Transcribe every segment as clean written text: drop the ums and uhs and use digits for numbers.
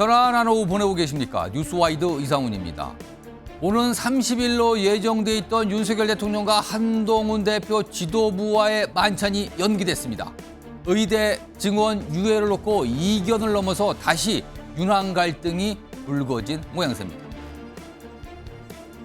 편안한 오후 보내고 계십니까? 뉴스와이드 이상훈입니다. 오는 30일로 예정돼 있던 윤석열 대통령과 한동훈 대표 지도부와의 만찬이 연기됐습니다. 의대 증원 유예를 놓고 이견을 넘어서 다시 윤한 갈등이 불거진 모양새입니다.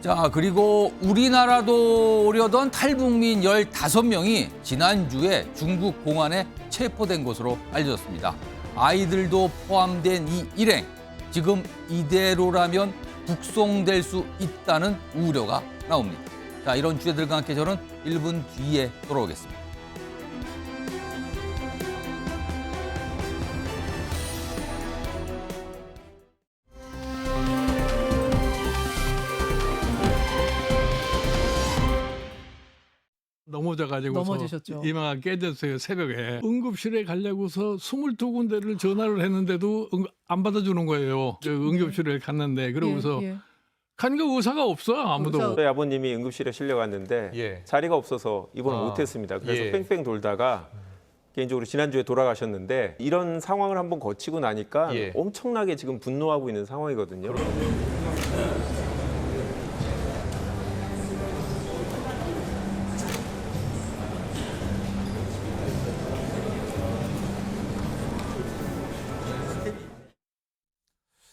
자, 그리고 우리나라도 오려던 탈북민 15명이 지난주에 중국 공안에 체포된 것으로 알려졌습니다. 아이들도 포함된 이 일행, 지금 이대로라면 북송될 수 있다는 우려가 나옵니다. 자, 이런 주제들과 함께 저는 1분 뒤에 돌아오겠습니다. 넘어지셔서 이마가 깨졌어요. 새벽에 응급실에 가려고서 22군데를 전화를 했는데도 안 받아주는 거예요. 저 응급실에 갔는데 그러고서 가니까 의사가 없어 아무도. 저희 아버님이 응급실에 실려갔는데 자리가 없어서 입원을 못했습니다. 그래서 뺑뺑 돌다가 개인적으로 지난주에 돌아가셨는데 이런 상황을 한번 거치고 나니까 엄청나게 지금 분노하고 있는 상황이거든요.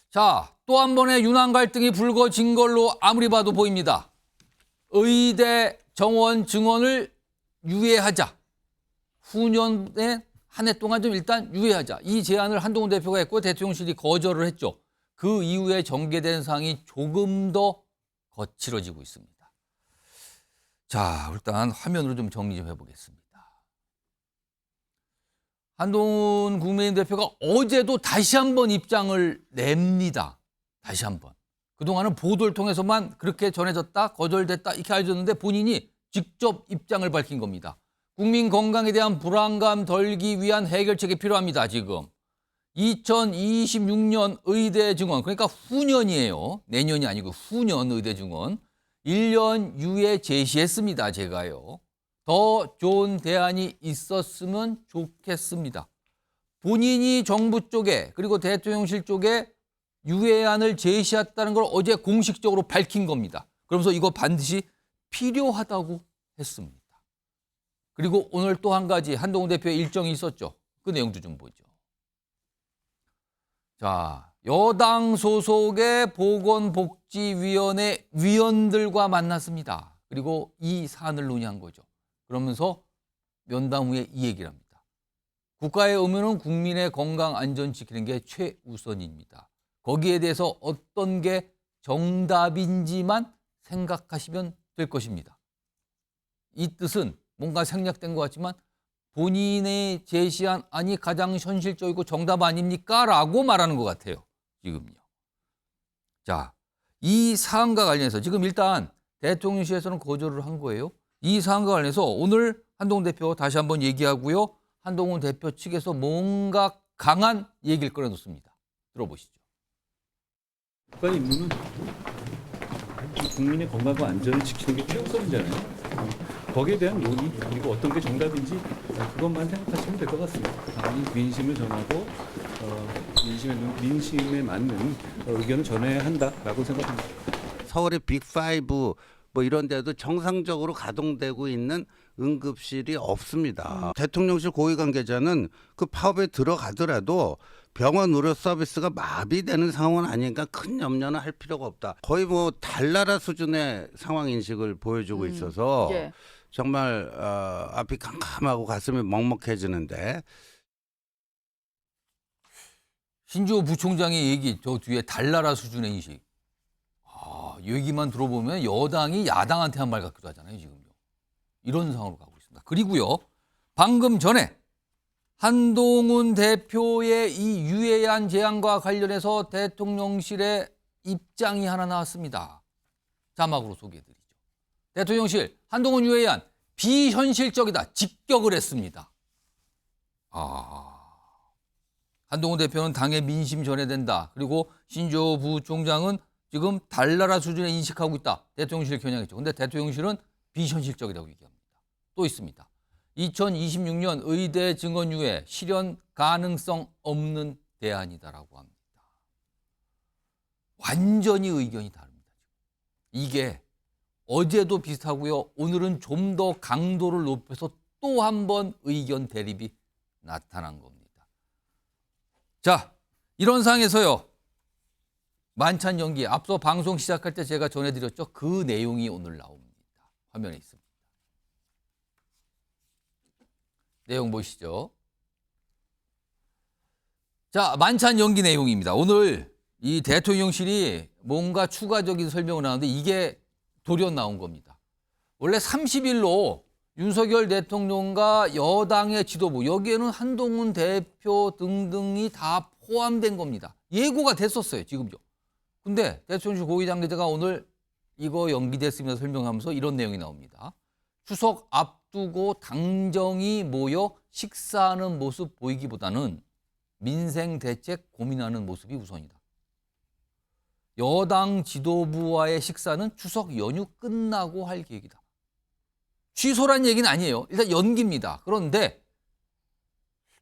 자, 또 한 번의 윤한 갈등이 불거진 걸로 아무리 봐도 보입니다. 의대 정원 증원을 유예하자. 후년에 한 해 동안 좀 일단 유예하자. 이 제안을 한동훈 대표가 했고 대통령실이 거절을 했죠. 그 이후에 전개된 사항이 조금 더 거칠어지고 있습니다. 자, 일단 화면으로 좀 정리 좀 해보겠습니다. 한동훈 국민의힘 대표가 어제도 다시 한번 입장을 냅니다. 다시 한번. 그동안은 보도를 통해서만 그렇게 전해졌다, 거절됐다 이렇게 알려졌는데 본인이 직접 입장을 밝힌 겁니다. 국민 건강에 대한 불안감 덜기 위한 해결책이 필요합니다. 지금 2026년 의대 증원, 그러니까 후년이에요. 내년이 아니고 후년 의대 증원 1년 유예 제시했습니다. 제가요. 더 좋은 대안이 있었으면 좋겠습니다. 본인이 정부 쪽에 그리고 대통령실 쪽에 유예안을 제시했다는 걸 어제 공식적으로 밝힌 겁니다. 그러면서 이거 반드시 필요하다고 했습니다. 그리고 오늘 또 한 가지 한동훈 대표의 일정이 있었죠. 그 내용도 좀 보죠. 자, 여당 소속의 보건복지위원회 위원들과 만났습니다. 그리고 이 사안을 논의한 거죠. 그러면서 면담 후에 이 얘기를 합니다. 국가의 의무는 국민의 건강 안전 지키는 게 최우선입니다. 거기에 대해서 어떤 게 정답인지만 생각하시면 될 것입니다. 이 뜻은 뭔가 생략된 것 같지만 본인의 제시한 안이 가장 현실적이고 정답 아닙니까? 라고 말하는 것 같아요. 지금요. 자, 이 사안과 관련해서 지금 일단 대통령실에서는 거절을 한 거예요. 이 사안과 관련해서 오늘 한동훈 대표 다시 한번 얘기하고요. 한동훈 대표 측에서 뭔가 강한 얘기를 꺼내놓습니다. 들어보시죠. 국가의 임무는 국민의 건강과 안전을 지키는 게 최우선이잖아요. 거기에 대한 논의 그리고 어떤 게 정답인지 그것만 생각하시면 될 것 같습니다. 민심을 전하고 민심에 맞는 의견을 전해야 한다라고 생각합니다. 서울의 빅5 뭐 이런 데도 정상적으로 가동되고 있는 응급실이 없습니다. 대통령실 고위 관계자는 그 파업에 들어가더라도 병원 의료 서비스가 마비되는 상황은 아니니까 큰 염려는 할 필요가 없다. 거의 뭐 달나라 수준의 상황 인식을 보여주고 있어서 정말 앞이 캄캄하고 가슴이 먹먹해지는데. 신주호 부총장의 얘기 저 뒤에 달나라 수준의 인식. 얘기만 들어보면 여당이 야당한테 한 말 같기도 하잖아요. 지금요. 이런 상황으로 가고 있습니다. 그리고요. 방금 전에 한동훈 대표의 이 유예안 제안과 관련해서 대통령실의 입장이 하나 나왔습니다. 자막으로 소개해드리죠. 대통령실 한동훈 유예안 비현실적이다. 직격을 했습니다. 한동훈 대표는 당의 민심 전해야 된다. 그리고 신주호 부총장은 지금 달나라 수준에 인식하고 있다. 대통령실 겨냥했죠. 그런데 대통령실은 비현실적이라고 얘기합니다. 또 있습니다. 2026년 의대 증원 유예 실현 가능성 없는 대안이다라고 합니다. 완전히 의견이 다릅니다. 이게 어제도 비슷하고요. 오늘은 좀 더 강도를 높여서 또 한 번 의견 대립이 나타난 겁니다. 자, 이런 상황에서요. 만찬 연기, 앞서 방송 시작할 때 제가 전해드렸죠. 그 내용이 오늘 나옵니다. 화면에 있습니다. 내용 보시죠. 자, 만찬 연기 내용입니다. 오늘 이 대통령실이 뭔가 추가적인 설명을 하는데 이게 돌연 나온 겁니다. 원래 30일로 윤석열 대통령과 여당의 지도부, 여기에는 한동훈 대표 등등이 다 포함된 겁니다. 예고가 됐었어요, 지금요. 근데 대통령실 고위 관계자가 오늘 이거 연기됐습니다 설명하면서 이런 내용이 나옵니다. 추석 앞두고 당정이 모여 식사하는 모습 보이기보다는 민생 대책 고민하는 모습이 우선이다. 여당 지도부와의 식사는 추석 연휴 끝나고 할 계획이다. 취소란 얘기는 아니에요. 일단 연기입니다. 그런데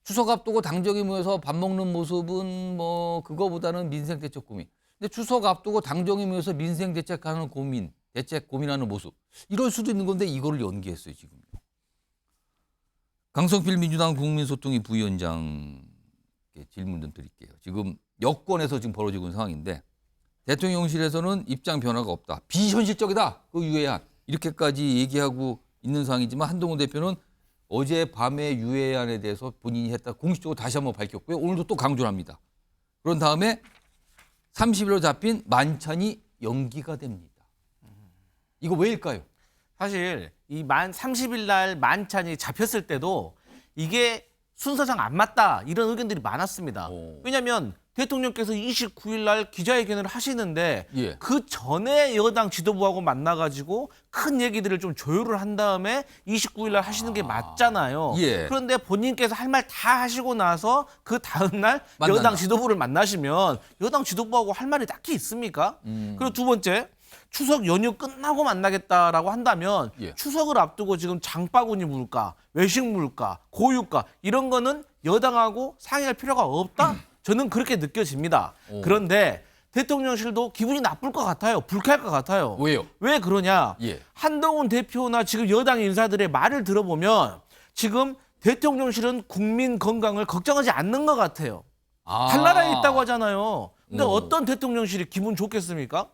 추석 앞두고 당정이 모여서 밥 먹는 모습은 뭐 그거보다는 민생 대책 고민. 근데 추석 앞두고 당정이 모여서 민생 대책하는 고민, 대책 고민하는 모습. 이럴 수도 있는 건데 이거를 연기했어요, 지금요. 강성필 민주당 국민소통위 부위원장께 질문 좀 드릴게요. 지금 여권에서 지금 벌어지고 있는 상황인데 대통령실에서는 입장 변화가 없다. 비현실적이다. 그 유예안. 이렇게까지 얘기하고 있는 상황이지만 한동훈 대표는 어젯밤에 유예안에 대해서 본인이 했다 공식적으로 다시 한번 밝혔고요. 오늘도 또 강조를 합니다. 그런 다음에 30일로 잡힌 만찬이 연기가 됩니다. 이거 왜일까요? 사실 이 만 30일 날 만찬이 잡혔을 때도 이게 순서상 안 맞다 이런 의견들이 많았습니다. 왜냐하면 대통령께서 29일 날 기자회견을 하시는데 예. 그 전에 여당 지도부하고 만나가지고 큰 얘기들을 좀 조율을 한 다음에 29일 날 하시는 게 맞잖아요. 예. 그런데 본인께서 할 말 다 하시고 나서 그 다음 날 만난다. 여당 지도부를 만나시면 여당 지도부하고 할 말이 딱히 있습니까? 그리고 두 번째, 추석 연휴 끝나고 만나겠다라고 한다면 예. 추석을 앞두고 지금 장바구니 물가, 외식 물가, 고유가 이런 거는 여당하고 상의할 필요가 없다? 저는 그렇게 느껴집니다. 오. 그런데 대통령실도 기분이 나쁠 것 같아요. 불쾌할 것 같아요. 왜요? 왜 그러냐? 예. 한동훈 대표나 지금 여당 인사들의 말을 들어보면 지금 대통령실은 국민 건강을 걱정하지 않는 것 같아요. 달나라에 있다고 하잖아요. 근데 어떤 대통령실이 기분 좋겠습니까?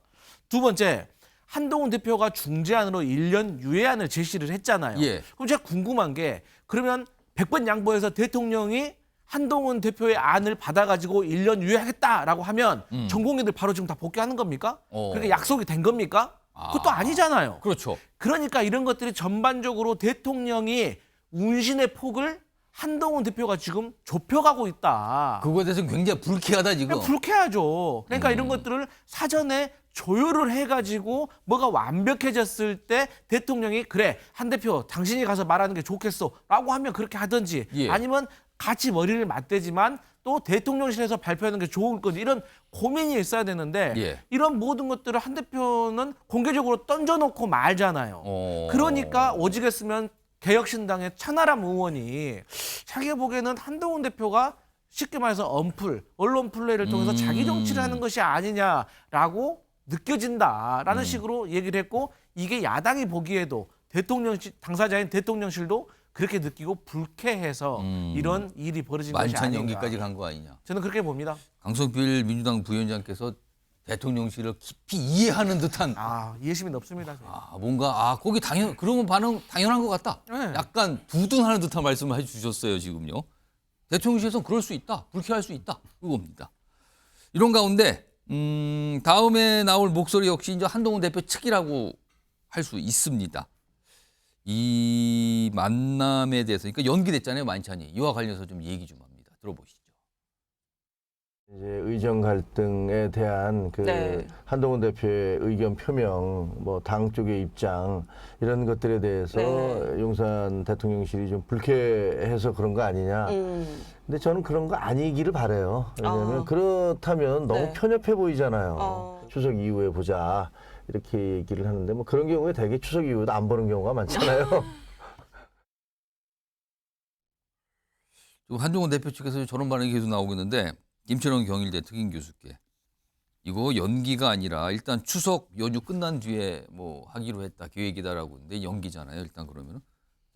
두 번째, 한동훈 대표가 중재안으로 1년 유예안을 제시를 했잖아요. 예. 그럼 제가 궁금한 게 그러면 100번 양보해서 대통령이 한동훈 대표의 안을 받아가지고 1년 유예하겠다라고 하면 전공의들 바로 지금 다 복귀하는 겁니까? 그렇게 약속이 된 겁니까? 그것도 아니잖아요. 그렇죠. 그러니까 이런 것들이 전반적으로 대통령이 운신의 폭을 한동훈 대표가 지금 좁혀가고 있다. 그거에 대해서는 굉장히 불쾌하다 지금. 불쾌하죠. 그러니까 이런 것들을 사전에 조율을 해가지고 뭐가 완벽해졌을 때 대통령이 그래 한 대표 당신이 가서 말하는 게 좋겠어라고 하면 그렇게 하든지 예. 아니면 같이 머리를 맞대지만 또 대통령실에서 발표하는 게 좋을 건지 이런 고민이 있어야 되는데 예. 이런 모든 것들을 한 대표는 공개적으로 던져놓고 말잖아요. 그러니까 오직했으면 개혁신당의 천하람 의원이 자기가 보기에는 한동훈 대표가 쉽게 말해서 언론 플레이를 통해서 자기 정치를 하는 것이 아니냐라고 느껴진다라는 식으로 얘기를 했고 이게 야당이 보기에도 당사자인 대통령실도 그렇게 느끼고 불쾌해서 이런 일이 벌어진 것이 만찬 아닌가. 연기까지 간 거 아니냐. 저는 그렇게 봅니다. 강성필 민주당 부위원장께서 대통령실을 깊이 이해하는 듯한 이해심이 높습니다. 뭔가 거기 그러면 반응 당연한 것 같다. 네. 약간 두둔하는 듯한 말씀을 해주셨어요 지금요. 대통령실에서는 그럴 수 있다, 불쾌할 수 있다 그겁니다. 이런 가운데 다음에 나올 목소리 역시 이제 한동훈 대표 측이라고 할 수 있습니다. 이 만남에 대해서 그러니까 연기됐잖아요 만찬이. 이와 관련해서 좀 얘기 좀 합니다. 들어보시죠. 이제 의정 갈등에 대한 한동훈 대표의 의견 표명, 뭐 당 쪽의 입장 이런 것들에 대해서 용산 대통령실이 좀 불쾌해서 그런 거 아니냐. 근데 저는 그런 거 아니기를 바라요. 왜냐하면 그렇다면 너무 편협해 보이잖아요. 추석 이후에 보자 이렇게 얘기를 하는데 뭐 그런 경우에 되게 추석 이후에도 안 보는 경우가 많잖아요. 한동훈 대표 측에서 저런 반응이 계속 나오고 있는데 김철원 경일대 특임 교수께 이거 연기가 아니라 일단 추석 연휴 끝난 뒤에 뭐 하기로 했다 계획이다라고 했는데 연기잖아요. 일단 그러면은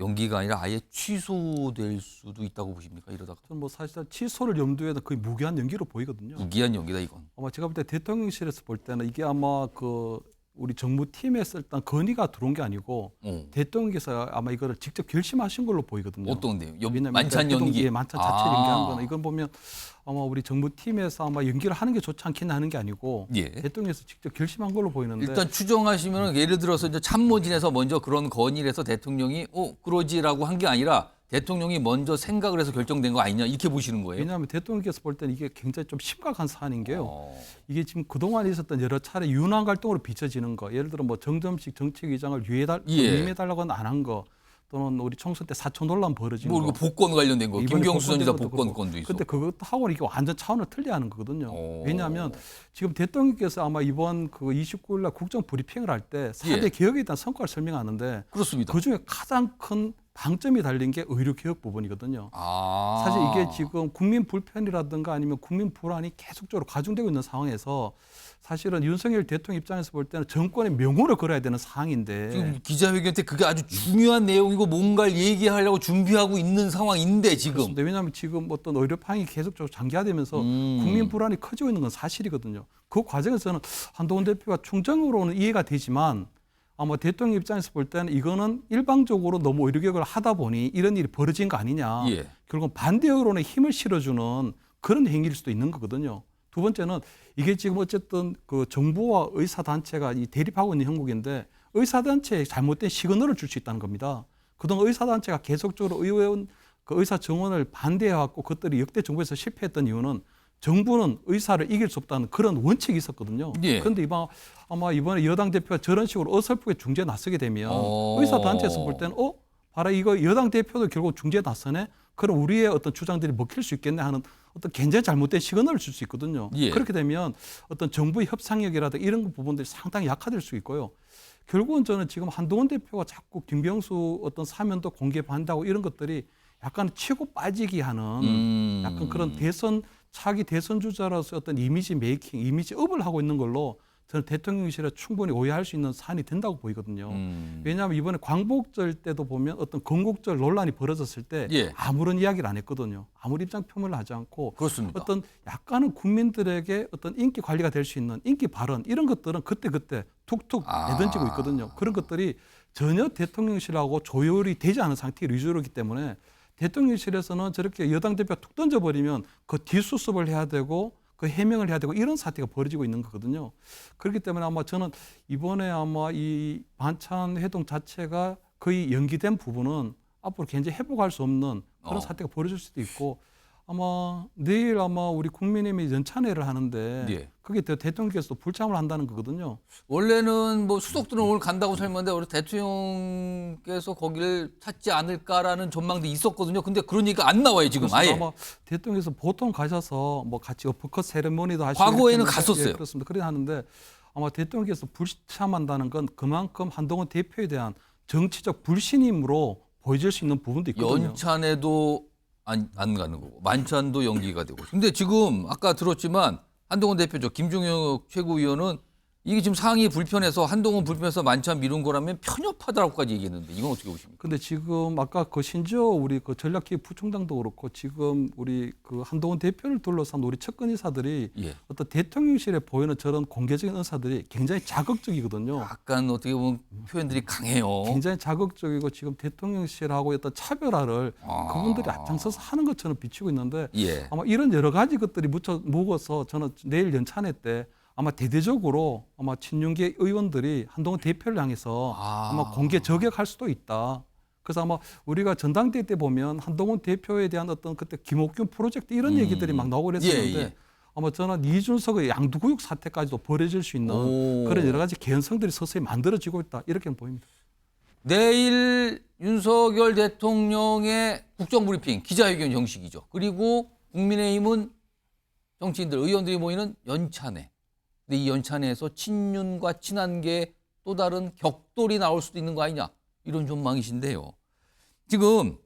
연기가 아니라 아예 취소될 수도 있다고 보십니까? 이러다가 저는 뭐 사실 취소를 염두에 둔 거의 무기한 연기로 보이거든요. 무기한 연기다 이건. 아마 제가 볼 때 대통령실에서 볼 때는 이게 아마 그 우리 정무팀에서 일단 건의가 들어온 게 아니고 대통령께서 아마 이거를 직접 결심하신 걸로 보이거든요. 어떤데요? 왜냐면 만찬 연기. 예, 만찬 자체 연기한 거는 이건 보면 아마 우리 정부팀에서 아마 연기를 하는 게 좋지 않겠나 하는 게 아니고 예. 대통령께서 직접 결심한 걸로 보이는데 일단 추정하시면 예를 들어서 이제 참모진에서 먼저 그런 건의를 해서 대통령이 그러지라고 한 게 아니라 대통령이 먼저 생각을 해서 결정된 거 아니냐 이렇게 보시는 거예요? 왜냐하면 대통령께서 볼 때는 이게 굉장히 좀 심각한 사안인 게요. 이게 지금 그동안 있었던 여러 차례 윤환 갈등으로 비춰지는 거. 예를 들어 뭐 정점식 정책위장을 임해달라고 안 한 거. 또는 우리 총선 때 사촌 논란 벌어진 뭐 거. 이거 복권 관련된 거. 이번에 김경수 전 지사 복권 복권건도 있어. 근데 그것하고는 이게 완전 차원을 틀려하는 거거든요. 왜냐하면 지금 대통령께서 아마 이번 그 29일 날 국정 브리핑을 할 때 4대 개혁에 대한 성과를 설명하는데 그렇습니다. 그중에 가장 큰 방점이 달린 게 의료 개혁 부분이거든요. 사실 이게 지금 국민 불편이라든가 아니면 국민 불안이 계속적으로 가중되고 있는 상황에서 사실은 윤석열 대통령 입장에서 볼 때는 정권의 명운을 걸어야 되는 사항인데 지금 기자회견 때 그게 아주 중요한 내용이고 뭔가를 얘기하려고 준비하고 있는 상황인데 지금. 그렇습니다. 왜냐하면 지금 어떤 의료판이 계속적으로 장기화되면서 국민 불안이 커지고 있는 건 사실이거든요. 그 과정에서는 한동훈 대표가 충정으로는 이해가 되지만 아마 대통령 입장에서 볼 때는 이거는 일방적으로 너무 의료개혁을 하다 보니 이런 일이 벌어진 거 아니냐. 예. 결국 반대 여론에 힘을 실어주는 그런 행위일 수도 있는 거거든요. 두 번째는 이게 지금 어쨌든 그 정부와 의사단체가 이 대립하고 있는 형국인데 의사단체에 잘못된 시그널을 줄 수 있다는 겁니다. 그동안 의사단체가 계속적으로 의원 그 의사 정원을 반대해왔고 그것들이 역대 정부에서 실패했던 이유는 정부는 의사를 이길 수 없다는 그런 원칙이 있었거든요. 그런데 아마 이번에 여당 대표가 저런 식으로 어설프게 중재에 나서게 되면 의사단체에서 볼 때는 봐라 이거 여당 대표도 결국 중재에 나서네. 그럼 우리의 어떤 주장들이 먹힐 수 있겠네 하는 어떤 굉장히 잘못된 시그널을 줄 수 있거든요. 그렇게 되면 어떤 정부의 협상력이라든가 이런 부분들이 상당히 약화될 수 있고요. 결국은 저는 지금 한동훈 대표가 자꾸 김경수 어떤 사면도 공개 반대하고 이런 것들이 약간 치고 빠지기 하는 약간 그런 차기 대선 주자로서 어떤 이미지 메이킹, 이미지 업을 하고 있는 걸로 저는 대통령실에 충분히 오해할 수 있는 사안이 된다고 보이거든요. 왜냐하면 이번에 광복절 때도 보면 어떤 건국절 논란이 벌어졌을 때 아무런 이야기를 안 했거든요. 아무리 입장 표명을 하지 않고 그렇습니다. 어떤 약간은 국민들에게 어떤 인기 관리가 될 수 있는 인기 발언 이런 것들은 그때그때 툭툭 내던지고 있거든요. 그런 것들이 전혀 대통령실하고 조율이 되지 않은 상태의 위주로기 때문에 대통령실에서는 저렇게 여당 대표가 툭 던져버리면 그 뒷수습을 해야 되고 그 해명을 해야 되고 이런 사태가 벌어지고 있는 거거든요. 그렇기 때문에 아마 저는 이번에 아마 이 반찬 회동 자체가 거의 연기된 부분은 앞으로 굉장히 회복할 수 없는 그런 사태가 벌어질 수도 있고 아마 내일 아마 우리 국민의힘이 연찬회를 하는데 그게 대통령께서도 불참을 한다는 거거든요. 원래는 뭐 수석들은 오늘 간다고 설명했는데 우리 대통령께서 거기를 찾지 않을까라는 전망도 있었거든요. 근데 그런 얘기가 안 나와요 지금 아예. 아마 대통령께서 보통 가셔서 뭐 같이 어퍼컷 세레모니도 하시고 과거에는 갔었어요. 그렇습니다. 그래 하는데 아마 대통령께서 불참한다는 건 그만큼 한동훈 대표에 대한 정치적 불신임으로 보여질 수 있는 부분도 있거든요. 연찬에도 안 가는 거고 만찬도 연기가 되고. 근데 지금 아까 들었지만 한동훈 대표죠. 김종혁 최고위원은 이게 지금 상황이 불편해서 한동훈 불편해서 만찬 미룬 거라면 편협하다고까지 얘기했는데 이건 어떻게 보십니까? 근데 지금 아까 그 심지어 우리 그 전략기획 부총장도 그렇고 지금 우리 그 한동훈 대표를 둘러싼 우리 측근 인사들이 어떤 대통령실에 보이는 저런 공개적인 인사들이 굉장히 자극적이거든요. 약간 어떻게 보면 표현들이 강해요. 굉장히 자극적이고 지금 대통령실하고 어떤 차별화를 그분들이 앞장서서 하는 것처럼 비치고 있는데 아마 이런 여러 가지 것들이 묻어서 저는 내일 연찬회 때 아마 대대적으로 아마 친윤계 의원들이 한동훈 대표를 향해서 아마 공개 저격할 수도 있다. 그래서 아마 우리가 전당대회 때 보면 한동훈 대표에 대한 어떤 그때 김옥균 프로젝트 이런 얘기들이 막 나오고 그랬었는데 아마 저는 이준석의 양두구육 사태까지도 벌어질 수 있는 그런 여러 가지 개연성들이 서서히 만들어지고 있다. 이렇게 보입니다. 내일 윤석열 대통령의 국정브리핑 기자회견 형식이죠. 그리고 국민의힘은 정치인들 의원들이 모이는 연찬회. 근데 이 연찬회에서 친윤과 친한계의 또 다른 격돌이 나올 수도 있는 거 아니냐 이런 전망이신데요. 지금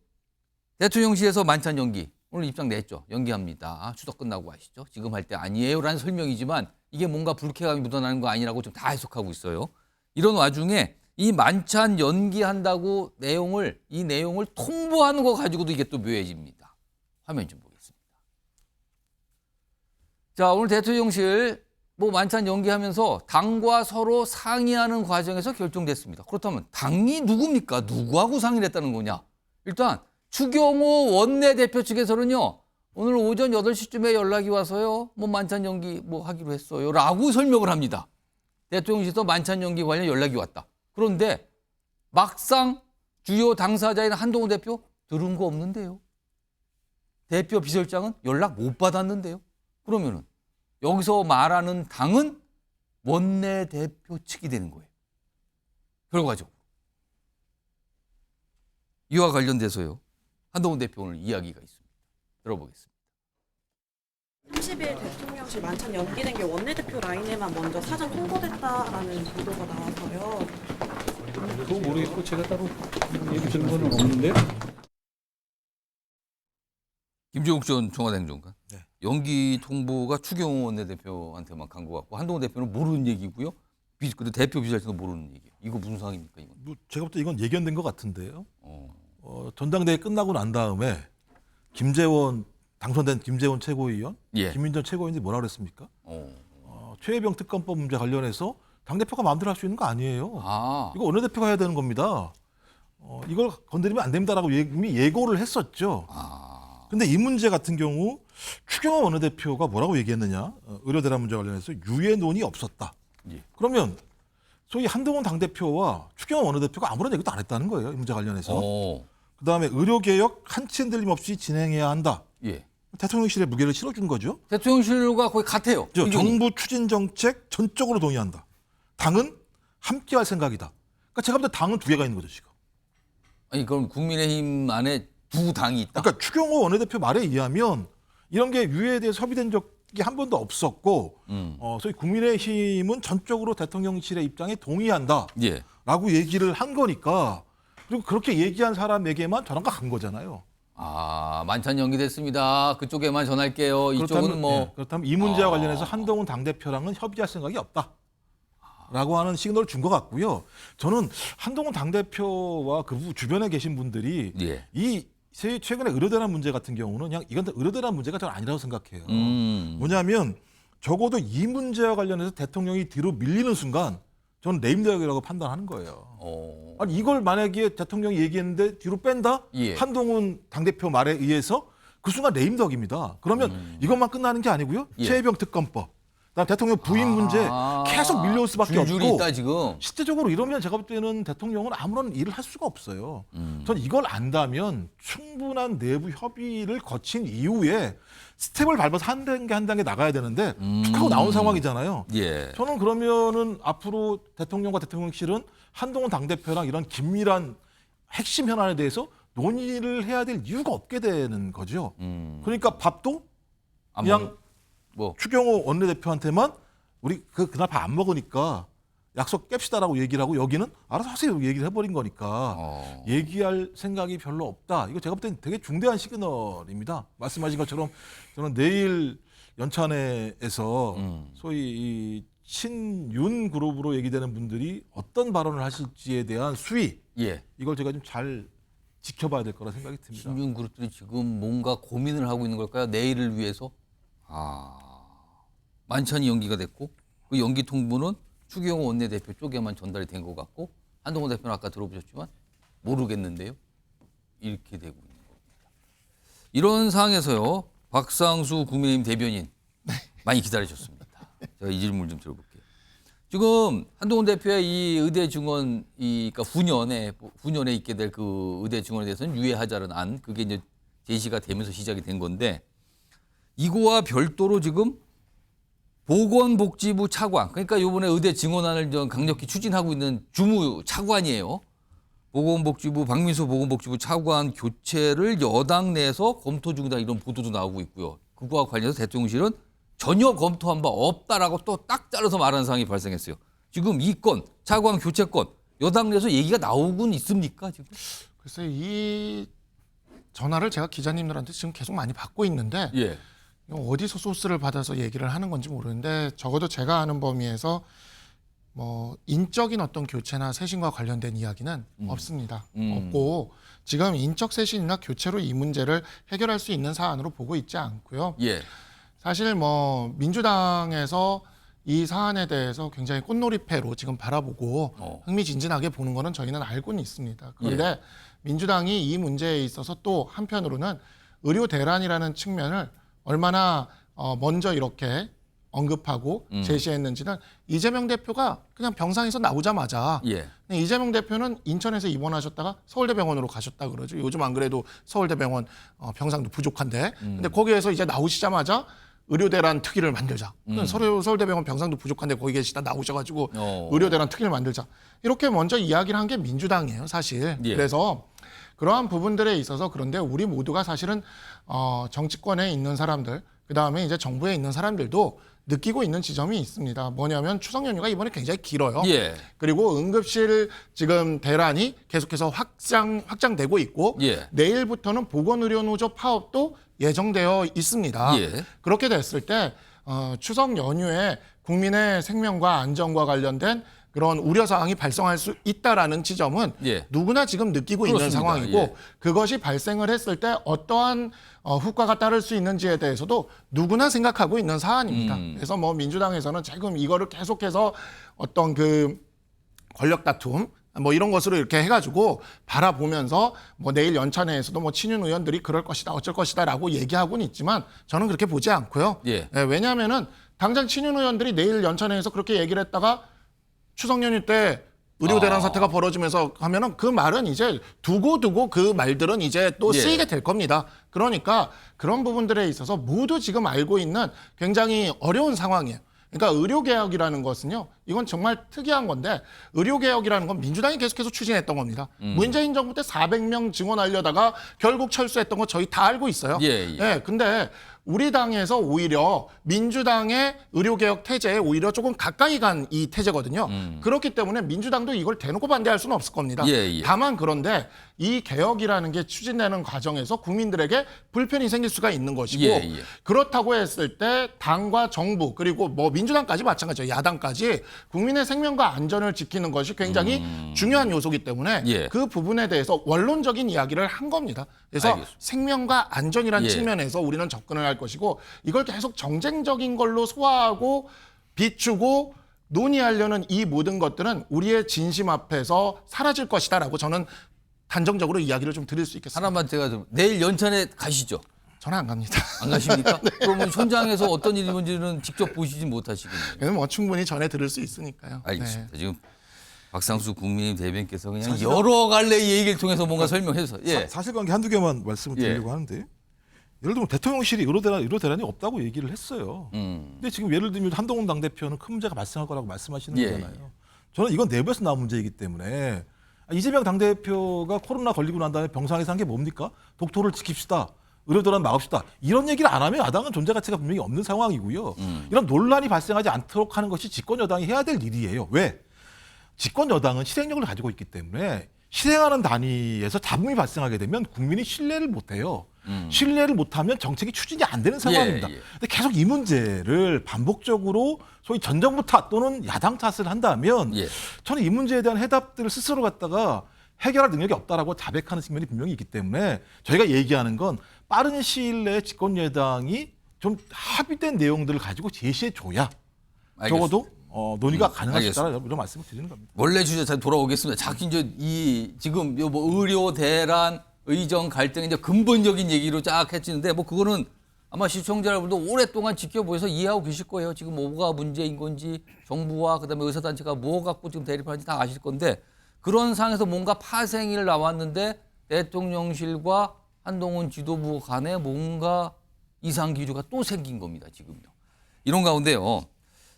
대통령실에서 만찬 연기 오늘 입장 냈죠. 연기합니다. 추석 끝나고 하시죠. 지금 할 때 아니에요라는 설명이지만 이게 뭔가 불쾌감이 묻어나는 거 아니라고 좀 다 해석하고 있어요. 이런 와중에 이 만찬 연기한다고 이 내용을 통보하는 거 가지고도 이게 또 묘해집니다. 화면 좀 보겠습니다. 자, 오늘 대통령실 뭐 만찬 연기하면서 당과 서로 상의하는 과정에서 결정됐습니다. 그렇다면 당이 누굽니까? 누구하고 상의를 했다는 거냐? 일단 추경호 원내대표 측에서는요. 오늘 오전 8시쯤에 연락이 와서요. 뭐 만찬 연기 뭐 하기로 했어요. 라고 설명을 합니다. 대통령실에서 만찬 연기 관련 연락이 왔다. 그런데 막상 주요 당사자인 한동훈 대표 들은 거 없는데요. 대표 비서실장은 연락 못 받았는데요. 그러면은 여기서 말하는 당은 원내대표 측이 되는 거예요. 결과적으로. 이와 관련돼서요. 한동훈 대표 오늘 이야기가 있습니다. 들어보겠습니다. 30일 대통령실 만찬 연기된 게 원내대표 라인에만 먼저 사전 통보됐다라는 보도가 나와서요. 그거 모르겠고 제가 따로 얘기 들은 건 없는데요. 김종욱 전 청와대 행정관. 네. 연기 통보가 추경호 원내대표한테만 간 것 같고 한동훈 대표는 모르는 얘기고요. 그리고 대표 비서실장도 모르는 얘기예요. 이거 무슨 상황입니까? 이건? 뭐 제가 볼 때 이건 예견된 것 같은데요. 전당대회 끝나고 난 다음에 당선된 김재원 최고위원, 예. 김민전 최고위원이 뭐라 그랬습니까? 최혜병 특검법 문제 관련해서 당대표가 마음대로 할 수 있는 거 아니에요. 이거 원내대표가 해야 되는 겁니다. 이걸 건드리면 안 됩니다라고 이미 예고를 했었죠. 근데 이 문제 같은 경우 추경호 원내대표가 뭐라고 얘기했느냐? 의료대란 문제 관련해서 유예논의 없었다. 예. 그러면 소위 한동훈 당대표와 추경호 원내대표가 아무런 얘기도 안 했다는 거예요. 이 문제 관련해서. 그다음에 의료개혁 한치 흔들림 없이 진행해야 한다. 예. 대통령실에 무게를 실어준 거죠. 대통령실과 거의 같아요. 정부 추진 정책 전적으로 동의한다. 당은 함께할 생각이다. 그러니까 제가 볼 때 당은 두 개가 있는 거죠 지금. 아니 그럼 국민의힘 안에 두 당이 있다. 그러니까 추경호 원내대표 말에 의하면 이런 게 유예에 대해서 협의된 적이 한 번도 없었고, 소위 국민의힘은 전적으로 대통령실의 입장에 동의한다라고 예. 얘기를 한 거니까. 그리고 그렇게 얘기한 사람에게만 전화가 간 거잖아요. 만찬 연기됐습니다. 그쪽에만 전할게요. 이쪽은 뭐. 그렇다면 이 문제와 관련해서 한동훈 당대표랑은 협의할 생각이 없다. 라고 하는 시그널을 준 것 같고요. 저는 한동훈 당대표와 그 주변에 계신 분들이 예. 이 최근에 의료대란 문제 같은 경우는 그냥 이건 의료대란 문제가 저는 아니라고 생각해요. 뭐냐면 적어도 이 문제와 관련해서 대통령이 뒤로 밀리는 순간 저는 레임덕이라고 판단하는 거예요. 아니 이걸 만약에 대통령이 얘기했는데 뒤로 뺀다? 예. 한동훈 당대표 말에 의해서 그 순간 레임덕입니다. 그러면 이것만 끝나는 게 아니고요. 예. 최혜병 특검법, 그다음 대통령 부인 문제 계속 밀려올 수밖에 줄줄이 없고 있다 지금. 실제적으로 이러면 제가 볼 때는 대통령은 아무런 일을 할 수가 없어요. 전 이걸 안다면 충분한 내부 협의를 거친 이후에 스텝을 밟아서 한 단계 나가야 되는데 툭 하고 나온 상황이잖아요. 예. 저는 그러면은 앞으로 대통령과 대통령실은 한동훈 당대표랑 이런 긴밀한 핵심 현안에 대해서 논의를 해야 될 이유가 없게 되는 거죠. 그러니까 밥도 그냥 추경호 원내대표한테만 우리 그날 밥 안 먹으니까 약속 깹시다라고 얘기를 하고 여기는 알아서 하세요 얘기를 해버린 거니까 얘기할 생각이 별로 없다. 이거 제가 볼 때는 되게 중대한 시그널입니다. 말씀하신 것처럼 저는 내일 연찬회에서 소위 이 친윤 그룹으로 얘기되는 분들이 어떤 발언을 하실지에 대한 수위 이걸 제가 좀 잘 지켜봐야 될 거라 생각이 듭니다. 친윤 그룹들이 지금 뭔가 고민을 하고 있는 걸까요? 내일을 위해서? 만찬이 연기가 됐고 그 연기 통보는 추경호 원내대표 쪽에만 전달이 된 것 같고 한동훈 대표는 아까 들어보셨지만 모르겠는데요. 이렇게 되고 있는 겁니다. 이런 상황에서요. 박상수 국민의힘 대변인 많이 기다리셨습니다. 제가 이 질문을 좀 들어볼게요. 지금 한동훈 대표의 이 의대 증원, 그러니까 후년에 있게 될 그 의대 증원에 대해서는 유예하자는 안, 그게 이제 제시가 되면서 시작이 된 건데 이거와 별도로 지금 보건복지부 차관, 그러니까 이번에 의대 증원안을 강력히 추진하고 있는 주무 차관이에요. 보건복지부 박민수 보건복지부 차관 교체를 여당 내에서 검토 중이다 이런 보도도 나오고 있고요. 그거와 관련해서 대통령실은 전혀 검토한 바 없다라고 또 딱 잘라서 말하는 상황이 발생했어요. 지금 이 건, 차관 교체권, 여당 내에서 얘기가 나오곤 있습니까 지금? 글쎄 이 전화를 제가 기자님들한테 지금 계속 많이 받고 있는데 어디서 소스를 받아서 얘기를 하는 건지 모르는데 적어도 제가 아는 범위에서 뭐 인적인 어떤 교체나 쇄신과 관련된 이야기는 없습니다. 없고 지금 인적 쇄신이나 교체로 이 문제를 해결할 수 있는 사안으로 보고 있지 않고요. 예. 사실 뭐 민주당에서 이 사안에 대해서 굉장히 꽃놀이패로 지금 바라보고 흥미진진하게 보는 거는 저희는 알고는 있습니다. 그런데 민주당이 이 문제에 있어서 또 한편으로는 의료 대란이라는 측면을 얼마나 먼저 이렇게 언급하고 제시했는지는 이재명 대표가 그냥 병상에서 나오자마자 이재명 대표는 인천에서 입원하셨다가 서울대병원으로 가셨다 그러죠. 요즘 안 그래도 서울대병원 병상도 부족한데 근데 거기에서 이제 나오시자마자 의료대란 특위를 만들자. 서울대병원 병상도 부족한데 거기 계시다 나오셔가지고 의료대란 특위를 만들자. 이렇게 먼저 이야기를 한 게 민주당이에요, 사실. 그래서 그러한 부분들에 있어서 그런데 우리 모두가 사실은 정치권에 있는 사람들, 그다음에 이제 정부에 있는 사람들도 느끼고 있는 지점이 있습니다. 뭐냐면 추석 연휴가 이번에 굉장히 길어요. 그리고 응급실 지금 대란이 계속해서 확장되고 있고 내일부터는 보건의료노조 파업도 예정되어 있습니다. 그렇게 됐을 때 추석 연휴에 국민의 생명과 안전과 관련된 그런 우려사항이 발생할 수 있다라는 지점은 누구나 지금 느끼고 있는 상황이고 그것이 발생을 했을 때 어떠한 후과가 따를 수 있는지에 대해서도 누구나 생각하고 있는 사안입니다. 그래서 뭐 민주당에서는 지금 이거를 계속해서 어떤 그 권력 다툼 뭐 이런 것으로 이렇게 해가지고 바라보면서 뭐 내일 연찬회에서도 뭐 친윤 의원들이 그럴 것이다 어쩔 것이다라고 얘기하고는 있지만 저는 그렇게 보지 않고요. 왜냐하면은 당장 친윤 의원들이 내일 연찬회에서 그렇게 얘기를 했다가 추석 연휴 때 의료 대란 사태가 벌어지면서 하면은 그 말은 이제 두고 그 말들은 이제 또 쓰이게 될 겁니다. 그러니까 그런 부분들에 있어서 모두 지금 알고 있는 굉장히 어려운 상황이에요. 그러니까 의료개혁이라는 것은요, 이건 정말 특이한 건데 의료개혁이라는 건 민주당이 계속해서 추진했던 겁니다. 문재인 정부 때 400명 증원하려다가 결국 철수했던 거 저희 다 알고 있어요. 근데 우리 당에서 오히려 민주당의 의료개혁 태제에 오히려 조금 가까이 간 이 태제거든요. 그렇기 때문에 민주당도 이걸 대놓고 반대할 수는 없을 겁니다. 다만 그런데 이 개혁이라는 게 추진되는 과정에서 국민들에게 불편이 생길 수가 있는 것이고 그렇다고 했을 때 당과 정부 그리고 뭐 민주당까지 마찬가지죠. 야당까지 국민의 생명과 안전을 지키는 것이 굉장히 중요한 요소이기 때문에 그 부분에 대해서 원론적인 이야기를 한 겁니다. 그래서 생명과 안전이라는 측면에서 우리는 접근을 할 것이고 이걸 계속 정쟁적인 걸로 소화하고 비추고 논의하려는 이 모든 것들은 우리의 진심 앞에서 사라질 것이다라고 저는 단정적으로 이야기를 좀 드릴 수 있겠습니다. 하나만 제가 좀 내일 연찬에 가시죠? 저는 안 갑니다. 안 가십니까? 그러면 현장에서 어떤 일이 뭔지는 직접 보시지 못하시겠네요. 뭐 충분히 전해 들을 수 있으니까요. 알겠습니다. 지금 박상수 국민의힘 대변께서 그냥 여러 갈래의 얘기를 통해서 뭔가 설명해서 사실관계 한두 개만 말씀을 드리려고 하는데 예를 들면 대통령실이 의료대란이 없다고 얘기를 했어요. 근데 지금 예를 들면 한동훈 당대표는 큰 문제가 발생할 거라고 말씀하시는 거잖아요. 저는 이건 내부에서 나온 문제이기 때문에 이재명 당대표가 코로나 걸리고 난 다음에 병상에서 한 게 뭡니까? 독도를 지킵시다. 의료대란 막읍시다. 이런 얘기를 안 하면 야당은 존재 가치가 분명히 없는 상황이고요. 이런 논란이 발생하지 않도록 하는 것이 집권 여당이 해야 될 일이에요. 왜? 집권 여당은 실행력을 가지고 있기 때문에 실행하는 단위에서 잡음이 발생하게 되면 국민이 신뢰를 못해요. 신뢰를 못하면 정책이 추진이 안 되는 상황입니다. 근데 계속 이 문제를 반복적으로 소위 전 정부 탓 또는 야당 탓을 한다면 저는 이 문제에 대한 해답들을 스스로 갖다가 해결할 능력이 없다라고 자백하는 측면이 분명히 있기 때문에 저희가 얘기하는 건 빠른 시일 내에 집권 여당이 좀 합의된 내용들을 가지고 제시해 줘야 적어도 논의가 가능할 수 있다는 이런 말씀을 드리는 겁니다. 원래 주제 잘 돌아오겠습니다. 자꾸 이제 지금 뭐 의료 대란, 의정 갈등 이제 근본적인 얘기로 쫙 해지는데 뭐 그거는 아마 시청자 여러분도 오랫동안 지켜보셔서 이해하고 계실 거예요. 지금 뭐가 문제인 건지 정부와 그다음에 의사단체가 뭐 갖고 지금 대립하는지 다 아실 건데 그런 상황에서 뭔가 파생일 나왔는데 대통령실과 한동훈 지도부 간에 뭔가 이상 기류가 또 생긴 겁니다. 지금요. 이런 가운데요.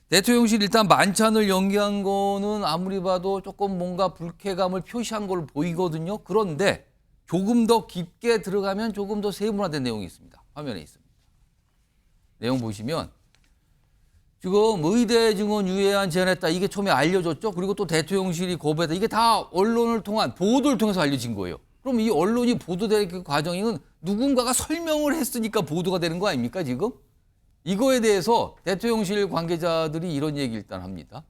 대통령실 일단 만찬을 연기한 거는 아무리 봐도 조금 뭔가 불쾌감을 표시한 걸로 보이거든요. 그런데 조금 더 깊게 들어가면 조금 더 세분화된 내용이 있습니다. 화면에 있습니다. 내용 보시면 지금 의대 증원 유예안 제안했다. 이게 처음에 알려졌죠. 그리고 또 대통령실이 거부했다. 이게 다 언론을 통한 보도를 통해서 알려진 거예요. 그럼 이 언론이 보도되는 그 과정은 누군가가 설명을 했으니까 보도가 되는 거 아닙니까 지금? 이거에 대해서 대통령실 관계자들이 이런 얘기 일단 합니다.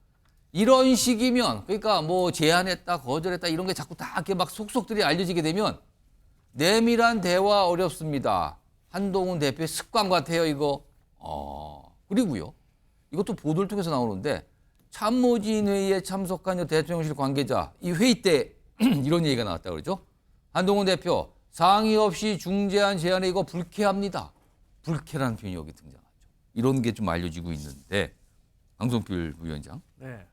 이런 식이면 그러니까 뭐 제안했다 거절했다 이런 게 자꾸 다 이렇게 막 속속들이 알려지게 되면 내밀한 대화 어렵습니다. 한동훈 대표의 습관 같아요 이거. 그리고요. 이것도 보도를 통해서 나오는데 참모진 회의에 참석한 대통령실 관계자 이 회의 때 이런 얘기가 나왔다 그러죠. 한동훈 대표 상의 없이 중재안 제안에 이거 불쾌합니다. 불쾌라는 표현이 여기 등장하죠. 이런 게 좀 알려지고 있는데 강성필 부위원장. 네.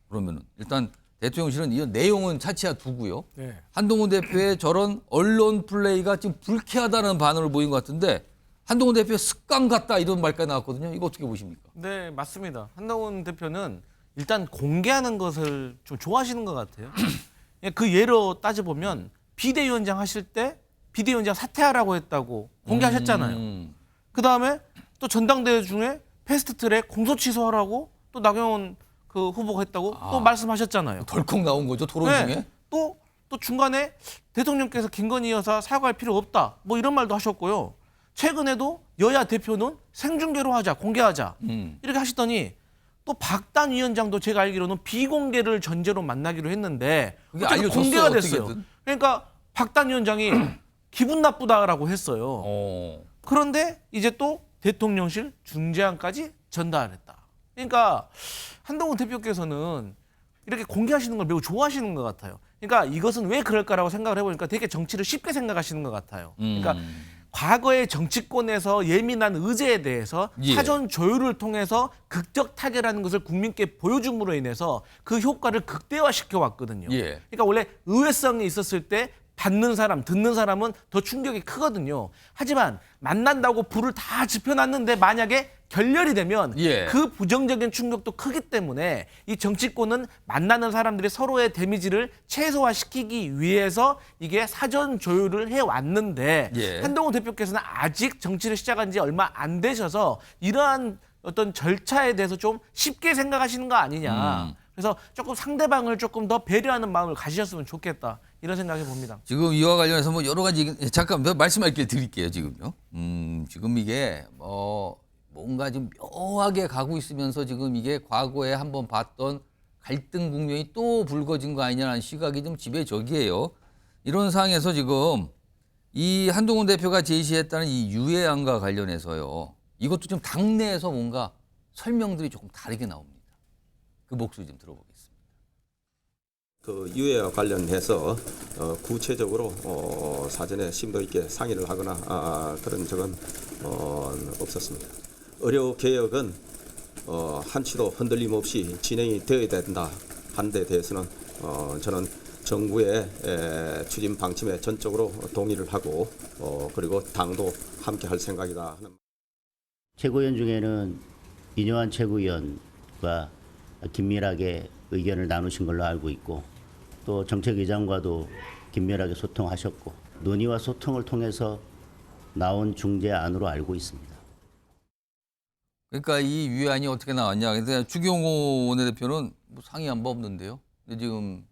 그러면은 일단 대통령실은 이 내용은 차치하 두고요. 네. 한동훈 대표의 저런 언론 플레이가 지금 불쾌하다는 반응을 보인 것 같은데 한동훈 대표의 습관 같다 이런 말까지 나왔거든요. 이거 어떻게 보십니까? 네, 맞습니다. 한동훈 대표는 일단 공개하는 것을 좀 좋아하시는 것 같아요. 그 예로 따져보면 비대위원장 하실 때 비대위원장 사퇴하라고 했다고 공개하셨잖아요. 그다음에 또 전당대회 중에 패스트트랙 공소 취소하라고 또 나경원 그 후보가 했다고 또 말씀하셨잖아요. 덜컥 나온 거죠 토론 네. 중에. 또 중간에 대통령께서 김건희 여사 사과할 필요 없다 뭐 이런 말도 하셨고요. 최근에도 여야 대표는 생중계로 하자 공개하자 이렇게 하시더니 또 박단 위원장도 제가 알기로는 비공개를 전제로 만나기로 했는데 그게 어쨌든 알려졌어요, 공개가 됐어요. 어떻게든. 그러니까 박단 위원장이 기분 나쁘다라고 했어요. 그런데 이제 또 대통령실 중재안까지 전달했다. 그러니까 한동훈 대표께서는 이렇게 공개하시는 걸 매우 좋아하시는 것 같아요. 그러니까 이것은 왜 그럴까라고 생각을 해보니까 되게 정치를 쉽게 생각하시는 것 같아요. 그러니까 과거의 정치권에서 예민한 의제에 대해서 예. 사전 조율을 통해서 극적 타결하는 것을 국민께 보여줌으로 인해서 그 효과를 극대화시켜 왔거든요. 예. 그러니까 원래 의외성이 있었을 때 받는 사람, 듣는 사람은 더 충격이 크거든요. 하지만 만난다고 불을 다 지펴놨는데 만약에 결렬이 되면 예. 그 부정적인 충격도 크기 때문에 이 정치권은 만나는 사람들이 서로의 데미지를 최소화시키기 위해서 이게 사전 조율을 해왔는데 예. 한동훈 대표께서는 아직 정치를 시작한 지 얼마 안 되셔서 이러한 어떤 절차에 대해서 좀 쉽게 생각하시는 거 아니냐. 그래서 조금 상대방을 조금 더 배려하는 마음을 가지셨으면 좋겠다. 이런 생각해 봅니다. 지금 이와 관련해서 뭐 여러 가지 잠깐 말씀할 길 드릴게요 지금요. 지금 이게 뭔가 좀 묘하게 가고 있으면서 지금 이게 과거에 한번 봤던 갈등 국면이 또 불거진 거 아니냐는 시각이 좀 지배적이에요. 이런 상황에서 지금 이 한동훈 대표가 제시했다는 이 유예안과 관련해서요. 이것도 좀 당내에서 뭔가 설명들이 조금 다르게 나옵니다. 그 목소리 좀 들어보겠습니다. 그 유예와 관련해서 구체적으로 사전에 심도 있게 상의를 하거나 그런 적은 없었습니다. 의료 개혁은 한치도 흔들림 없이 진행이 되어야 된다 하는 데 대해서는 저는 정부의 추진 방침에 전적으로 동의를 하고 그리고 당도 함께 할 생각이다 하는. 최고위원 중에는 이뇨한 최고위원과 긴밀하게 의견을 나누신 걸로 알고 있고 또 정책위장과도 긴밀하게 소통하셨고 논의와 소통을 통해서 나온 중재안으로 알고 있습니다. 그러니까 이 유예안이 어떻게 나왔냐. 근데 추경호 원내대표는 뭐 상의한 바 없는데요. 근데 지금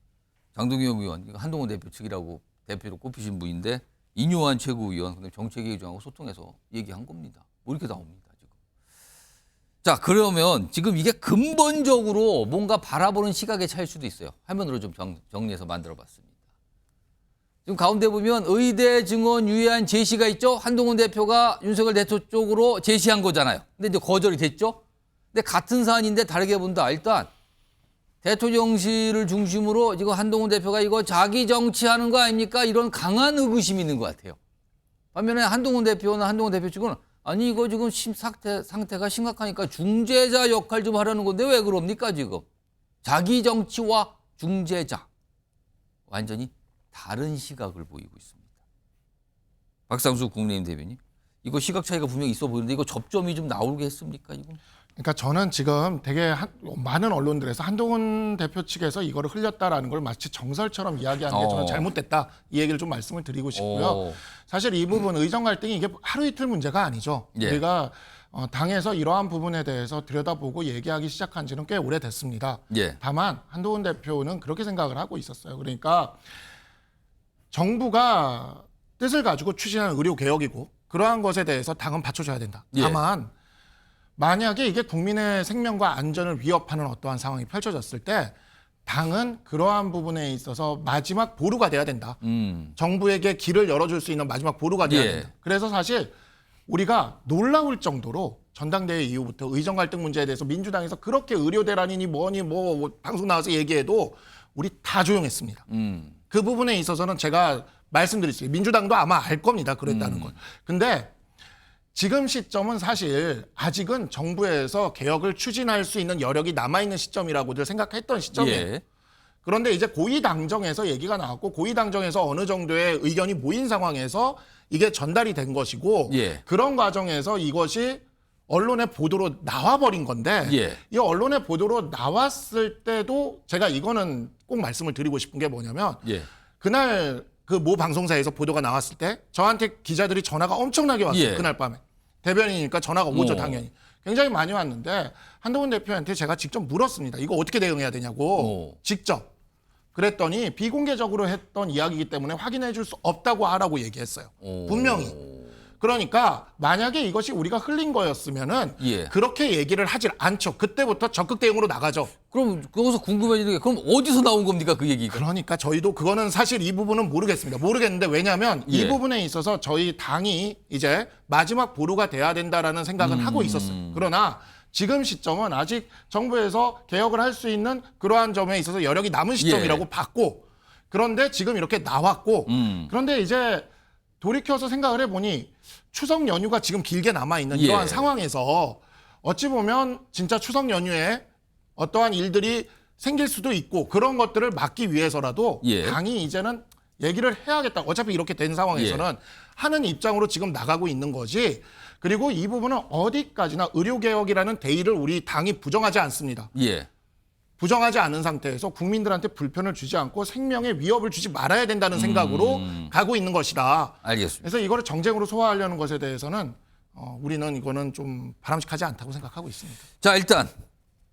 장동영 의원, 한동훈 대표 측이라고 대표로 꼽히신 분인데 이뇨한 최고위원, 근데 정책위의장하고 소통해서 얘기한 겁니다. 뭐 이렇게 나옵니다. 지금. 자, 그러면 지금 이게 근본적으로 뭔가 바라보는 시각의 차이일 수도 있어요. 화면으로 좀 정리해서 만들어봤습니다. 지금 가운데 보면 의대 증원 유예안 제시가 있죠. 한동훈 대표가 윤석열 대통령 쪽으로 제시한 거잖아요. 근데 이제 거절이 됐죠. 근데 같은 사안인데 다르게 본다. 일단 대통령실을 중심으로 지금 한동훈 대표가 이거 자기 정치하는 거 아닙니까? 이런 강한 의구심이 있는 것 같아요. 반면에 한동훈 대표나 한동훈 대표 측은 아니 이거 지금 상태가 심각하니까 중재자 역할 좀 하라는 건데 왜 그럽니까 지금? 자기 정치와 중재자. 완전히 다른 시각을 보이고 있습니다. 박상수 국민의힘 대변인. 이거 시각 차이가 분명히 있어 보이는데 이거 접점이 좀 나오겠습니까? 이거? 그러니까 저는 지금 되게 많은 언론들에서 한동훈 대표 측에서 이거를 흘렸다라는 걸 마치 정설처럼 이야기하는 게 저는 잘못됐다. 이 얘기를 좀 말씀을 드리고 싶고요. 사실 이 부분 의정 갈등이 이게 하루 이틀 문제가 아니죠. 예. 우리가 당에서 이러한 부분에 대해서 들여다보고 얘기하기 시작한 지는 꽤 오래됐습니다. 예. 다만 한동훈 대표는 그렇게 생각을 하고 있었어요. 그러니까 정부가 뜻을 가지고 추진하는 의료 개혁이고 그러한 것에 대해서 당은 받쳐줘야 된다. 예. 다만 만약에 이게 국민의 생명과 안전을 위협하는 어떠한 상황이 펼쳐졌을 때 당은 그러한 부분에 있어서 마지막 보루가 돼야 된다. 정부에게 길을 열어줄 수 있는 마지막 보루가 돼야 된다. 그래서 사실 우리가 놀라울 정도로 전당대회 이후부터 의정 갈등 문제에 대해서 민주당에서 그렇게 의료 대란이니 뭐니 뭐 방송 나와서 얘기해도 우리 다 조용했습니다. 그 부분에 있어서는 제가 말씀드렸어요. 민주당도 아마 알 겁니다. 그랬다는 걸. 근데 지금 시점은 사실 아직은 정부에서 개혁을 추진할 수 있는 여력이 남아있는 시점이라고들 생각했던 시점이에요. 그런데 이제 고위당정에서 얘기가 나왔고 고위당정에서 어느 정도의 의견이 모인 상황에서 이게 전달이 된 것이고 그런 과정에서 이것이 언론의 보도로 나와버린 건데 이 언론의 보도로 나왔을 때도 제가 이거는 꼭 말씀을 드리고 싶은 게 뭐냐면 그날 그 모 방송사에서 보도가 나왔을 때 저한테 기자들이 전화가 엄청나게 왔어요. 그날 밤에. 대변인이니까 전화가 오죠, 당연히. 굉장히 많이 왔는데 한동훈 대표한테 제가 직접 물었습니다. 이거 어떻게 대응해야 되냐고. 직접. 그랬더니 비공개적으로 했던 이야기이기 때문에 확인해 줄 수 없다고 하라고 얘기했어요. 분명히. 그러니까 만약에 이것이 우리가 흘린 거였으면은 그렇게 얘기를 하질 않죠. 그때부터 적극 대응으로 나가죠. 그럼 거기서 궁금해지는 게 그럼 어디서 나온 겁니까 그 얘기가? 그러니까 저희도 그거는 사실 이 부분은 모르겠습니다. 모르겠는데 왜냐하면 이 부분에 있어서 저희 당이 이제 마지막 보루가 돼야 된다라는 생각은 하고 있었어요. 그러나 지금 시점은 아직 정부에서 개혁을 할 수 있는 그러한 점에 있어서 여력이 남은 시점이라고 봤고 그런데 지금 이렇게 나왔고 그런데 이제 돌이켜서 생각을 해보니 추석 연휴가 지금 길게 남아있는 이러한 상황에서 어찌 보면 진짜 추석 연휴에 어떠한 일들이 생길 수도 있고 그런 것들을 막기 위해서라도 당이 이제는 얘기를 해야겠다. 어차피 이렇게 된 상황에서는 하는 입장으로 지금 나가고 있는 거지. 그리고 이 부분은 어디까지나 의료개혁이라는 대의를 우리 당이 부정하지 않습니다. 부정하지 않은 상태에서 국민들한테 불편을 주지 않고 생명에 위협을 주지 말아야 된다는 생각으로 가고 있는 것이다. 알겠습니다. 그래서 이거를 정쟁으로 소화하려는 것에 대해서는 우리는 이거는 좀 바람직하지 않다고 생각하고 있습니다. 자, 일단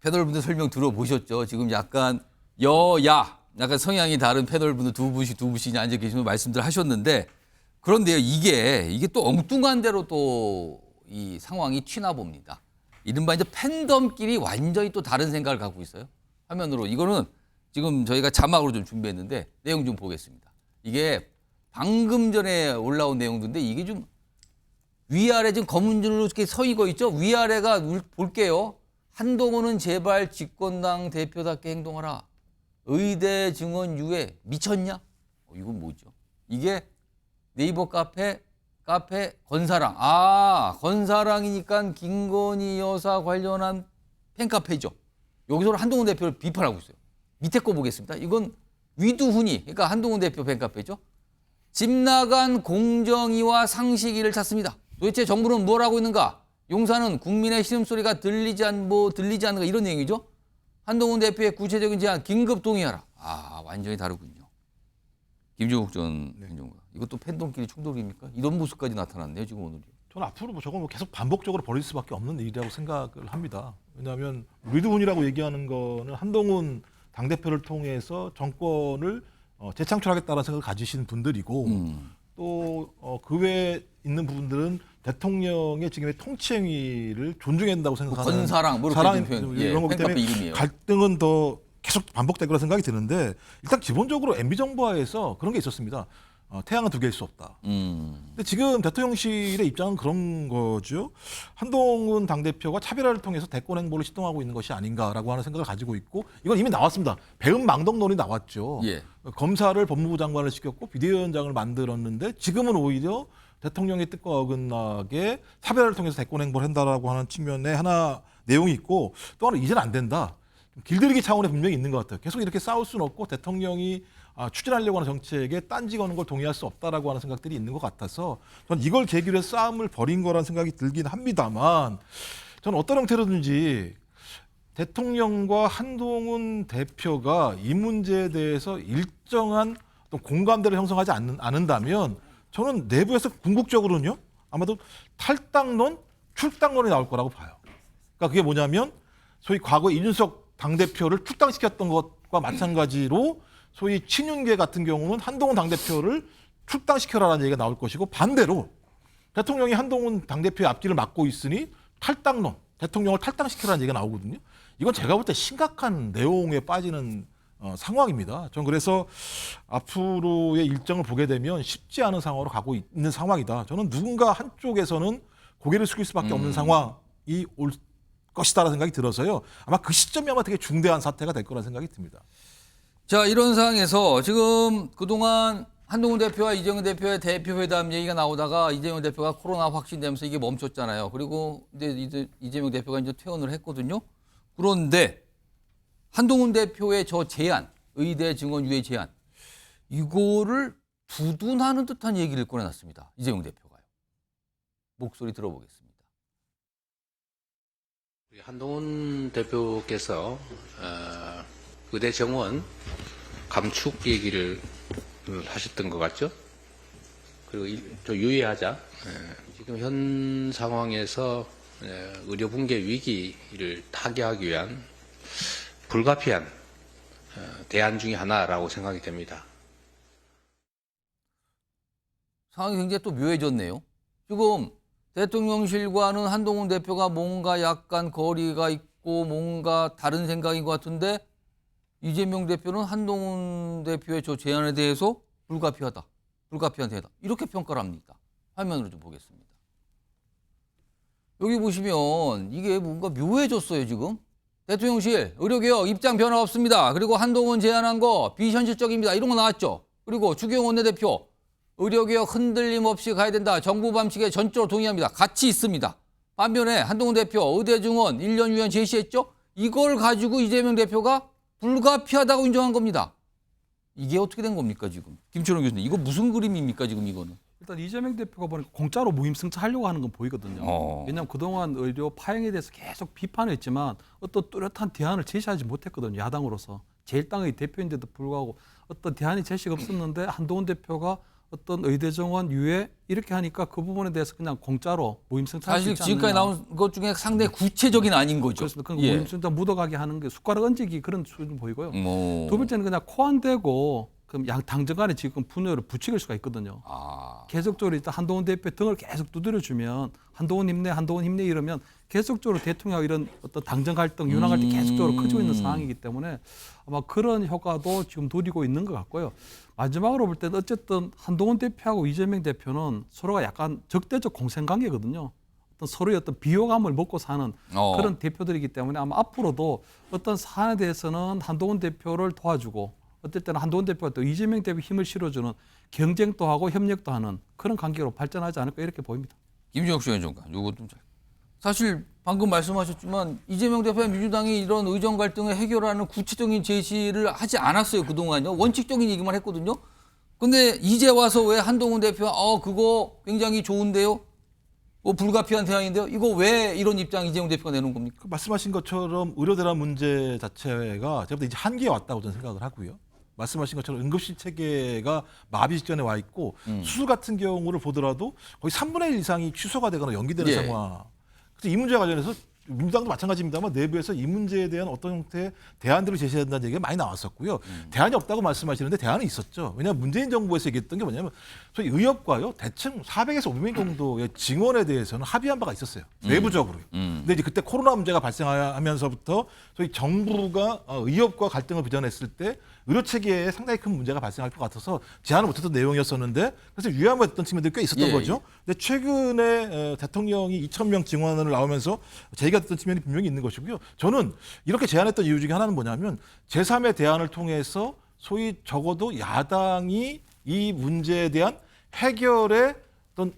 패널분들 설명 들어보셨죠? 지금 약간 여야, 약간 성향이 다른 패널분들 두 분씩 앉아 계시면 말씀들 하셨는데 그런데요, 이게 또 엉뚱한 대로 또 이 상황이 튀나 봅니다. 이른바 이제 팬덤끼리 완전히 또 다른 생각을 갖고 있어요. 화면으로. 이거는 지금 저희가 자막으로 좀 준비했는데 내용 좀 보겠습니다. 이게 방금 전에 올라온 내용인데 이게 좀 위아래 지금 검은 줄로 이렇게 서 있고 있죠? 위아래가 볼게요. 한동훈은 제발 집권당 대표답게 행동하라. 의대 증언 유예 미쳤냐? 이건 뭐죠? 이게 네이버 카페 건사랑. 건사랑이니까 김건희 여사 관련한 팬카페죠. 여기서는 한동훈 대표를 비판하고 있어요. 밑에 거 보겠습니다. 이건 위두훈이, 그러니까 한동훈 대표 팬카페죠. 집 나간 공정위와 상식위를 찾습니다. 도대체 정부는 뭘 하고 있는가? 용사는 국민의 신음소리가 들리지 않는가 이런 내용이죠. 한동훈 대표의 구체적인 제안 긴급 동의하라. 완전히 다르군요. 김종국 전 행정관. 이것도 팬덤끼리 충돌입니까? 이런 모습까지 나타났네요, 지금 오늘이. 저는 앞으로 저건 계속 반복적으로 벌일 수밖에 없는 일이라고 생각을 합니다. 왜냐하면 위드훈이라고 얘기하는 거는 한동훈 당대표를 통해서 정권을 재창출하겠다는 생각을 가지신 분들이고 또 그 외에 있는 부분들은 대통령의 지금의 통치행위를 존중해야 된다고 생각하는 건사랑 뭐 이런 거기 때문에 이름이에요. 갈등은 더 계속 반복될 거라 생각이 드는데 일단 기본적으로 MB 정부하에서 그런 게 있었습니다. 태양은 두 개일 수 없다. 근데 지금 대통령실의 입장은 그런 거죠. 한동훈 당대표가 차별화를 통해서 대권 행보를 시도하고 있는 것이 아닌가라고 하는 생각을 가지고 있고 이건 이미 나왔습니다. 배은망덕론이 나왔죠. 검사를 법무부 장관을 시켰고 비대위원장을 만들었는데 지금은 오히려 대통령의 뜻과 어긋나게 차별화를 통해서 대권 행보를 한다라고 하는 측면에 하나 내용이 있고 또 하나 이제는 안 된다. 길들이기 차원에 분명히 있는 것 같아요. 계속 이렇게 싸울 수는 없고 대통령이 추진하려고 하는 정책에 딴지 거는 걸 동의할 수 없다라고 하는 생각들이 있는 것 같아서 저는 이걸 계기로 해서 싸움을 벌인 거라는 생각이 들긴 합니다만 저는 어떤 형태로든지 대통령과 한동훈 대표가 이 문제에 대해서 일정한 어떤 공감대를 형성하지 않는다면 저는 내부에서 궁극적으로는요 아마도 탈당론, 출당론이 나올 거라고 봐요. 그러니까 그게 뭐냐면 소위 과거 이준석 당대표를 출당시켰던 것과 마찬가지로 소위 친윤계 같은 경우는 한동훈 당대표를 출당시켜라라는 얘기가 나올 것이고 반대로 대통령이 한동훈 당대표의 앞길을 막고 있으니 탈당론, 대통령을 탈당시키라는 얘기가 나오거든요. 이건 제가 볼 때 심각한 내용에 빠지는 상황입니다. 전 그래서 앞으로의 일정을 보게 되면 쉽지 않은 상황으로 가고 있는 상황이다. 저는 누군가 한쪽에서는 고개를 숙일 수밖에 없는 상황이 올 것이다라는 생각이 들어서요. 아마 그 시점이 아마 되게 중대한 사태가 될 거라는 생각이 듭니다. 자, 이런 상황에서 지금 그동안 한동훈 대표와 이재명 대표의 대표회담 얘기가 나오다가 이재명 대표가 코로나 확진되면서 이게 멈췄잖아요. 그리고 이제 이재명 대표가 이제 퇴원을 했거든요. 그런데 한동훈 대표의 저 제안, 의대 증원 유예 제안, 이거를 두둔하는 듯한 얘기를 꺼내놨습니다. 이재명 대표가요. 목소리 들어보겠습니다. 한동훈 대표께서 의대 정원 감축 얘기를 하셨던 것 같죠? 그리고 좀 유의하자. 지금 현 상황에서 의료 붕괴 위기를 타개하기 위한 불가피한 대안 중에 하나라고 생각이 됩니다. 상황이 굉장히 또 묘해졌네요. 지금 대통령실과는 한동훈 대표가 뭔가 약간 거리가 있고 뭔가 다른 생각인 것 같은데 이재명 대표는 한동훈 대표의 저 제안에 대해서 불가피하다. 불가피한 대다. 이렇게 평가를 합니다. 화면으로 좀 보겠습니다. 여기 보시면 이게 뭔가 묘해졌어요, 지금. 대통령실 의료개혁 입장 변화 없습니다. 그리고 한동훈 제안한 거 비현실적입니다. 이런 거 나왔죠. 그리고 주기용 원내대표 의료개혁 흔들림 없이 가야 된다. 정부 방침에 전적으로 동의합니다. 같이 있습니다. 반면에 한동훈 대표 의대 증원 1년 유연 제시했죠. 이걸 가지고 이재명 대표가 불가피하다고 인정한 겁니다. 이게 어떻게 된 겁니까 지금? 김철원 교수님, 이거 무슨 그림입니까 지금 이거는? 일단 이재명 대표가 보니까 공짜로 무임승차하려고 하는 건 보이거든요. 왜냐하면 그동안 의료 파행에 대해서 계속 비판을 했지만 어떤 뚜렷한 대안을 제시하지 못했거든요. 야당으로서. 제1당의 대표인데도 불구하고 어떤 대안이 제시가 없었는데 한동훈 대표가 어떤 의대 정원 유예 이렇게 하니까 그 부분에 대해서 그냥 공짜로 무임승차할 수 있지 않느냐. 사실 지금까지 나온 것 중에 상당히 구체적인 아닌 거죠. 그렇습니다. 무임승차 묻어가게 하는 게 숟가락 얹기 그런 수준 보이고요. 두 번째는 그냥 코 안 대고 그럼 양 당정 간에 지금 분열을 부추길 수가 있거든요. 계속적으로 일단 한동훈 대표 등을 계속 두드려주면 한동훈 힘내 이러면 계속적으로 대통령 이런 어떤 당정 갈등, 윤화 갈등 계속적으로 커지고 있는 상황이기 때문에 아마 그런 효과도 지금 누리고 있는 것 같고요. 마지막으로 볼 때는 어쨌든 한동훈 대표하고 이재명 대표는 서로가 약간 적대적 공생관계거든요. 어떤 서로의 어떤 비호감을 먹고 사는 그런 대표들이기 때문에 아마 앞으로도 어떤 사안에 대해서는 한동훈 대표를 도와주고 어떨 때는 한동훈 대표가 또 이재명 대표 힘을 실어주는 경쟁도 하고 협력도 하는 그런 관계로 발전하지 않을까 이렇게 보입니다. 김준혁 시장관, 요거 좀 사실 방금 말씀하셨지만 이재명 대표와 민주당이 이런 의정 갈등을 해결하는 구체적인 제시를 하지 않았어요. 그동안요. 원칙적인 얘기만 했거든요. 근데 이제 와서 왜 한동훈 대표가 그거 굉장히 좋은데요? 불가피한 대안인데요? 이거 왜 이런 입장 이재명 대표가 내놓은 겁니까? 말씀하신 것처럼 의료대란 문제 자체가 제가 이제 한계에 왔다고 저는 생각을 하고요. 말씀하신 것처럼 응급실 체계가 마비 직전에 와 있고 수술 같은 경우를 보더라도 거의 3분의 1 이상이 취소가 되거나 연기되는 상황. 그래서 이 문제와 관련해서 민주당도 마찬가지입니다만 내부에서 이 문제에 대한 어떤 형태의 대안들을 제시해야 된다는 얘기가 많이 나왔었고요. 대안이 없다고 말씀하시는데 대안은 있었죠. 왜냐하면 문재인 정부에서 얘기했던 게 뭐냐면 저희 의협과요 대충 400에서 500명 정도의 증원에 대해서는 합의한 바가 있었어요. 내부적으로요. 근데 이제 그때 코로나 문제가 발생하면서부터 저희 정부가 의협과 갈등을 빚어냈을 때 의료 체계에 상당히 큰 문제가 발생할 것 같아서 제안을 못했던 내용이었었는데 그래서 유야무했던 측면들이 꽤 있었던 거죠. 근데 최근에 대통령이 2,000명 증원을 나오면서 제기가 됐던 측면이 분명히 있는 것이고요. 저는 이렇게 제안했던 이유 중에 하나는 뭐냐면 제3의 대안을 통해서 소위 적어도 야당이 이 문제에 대한 해결의 어떤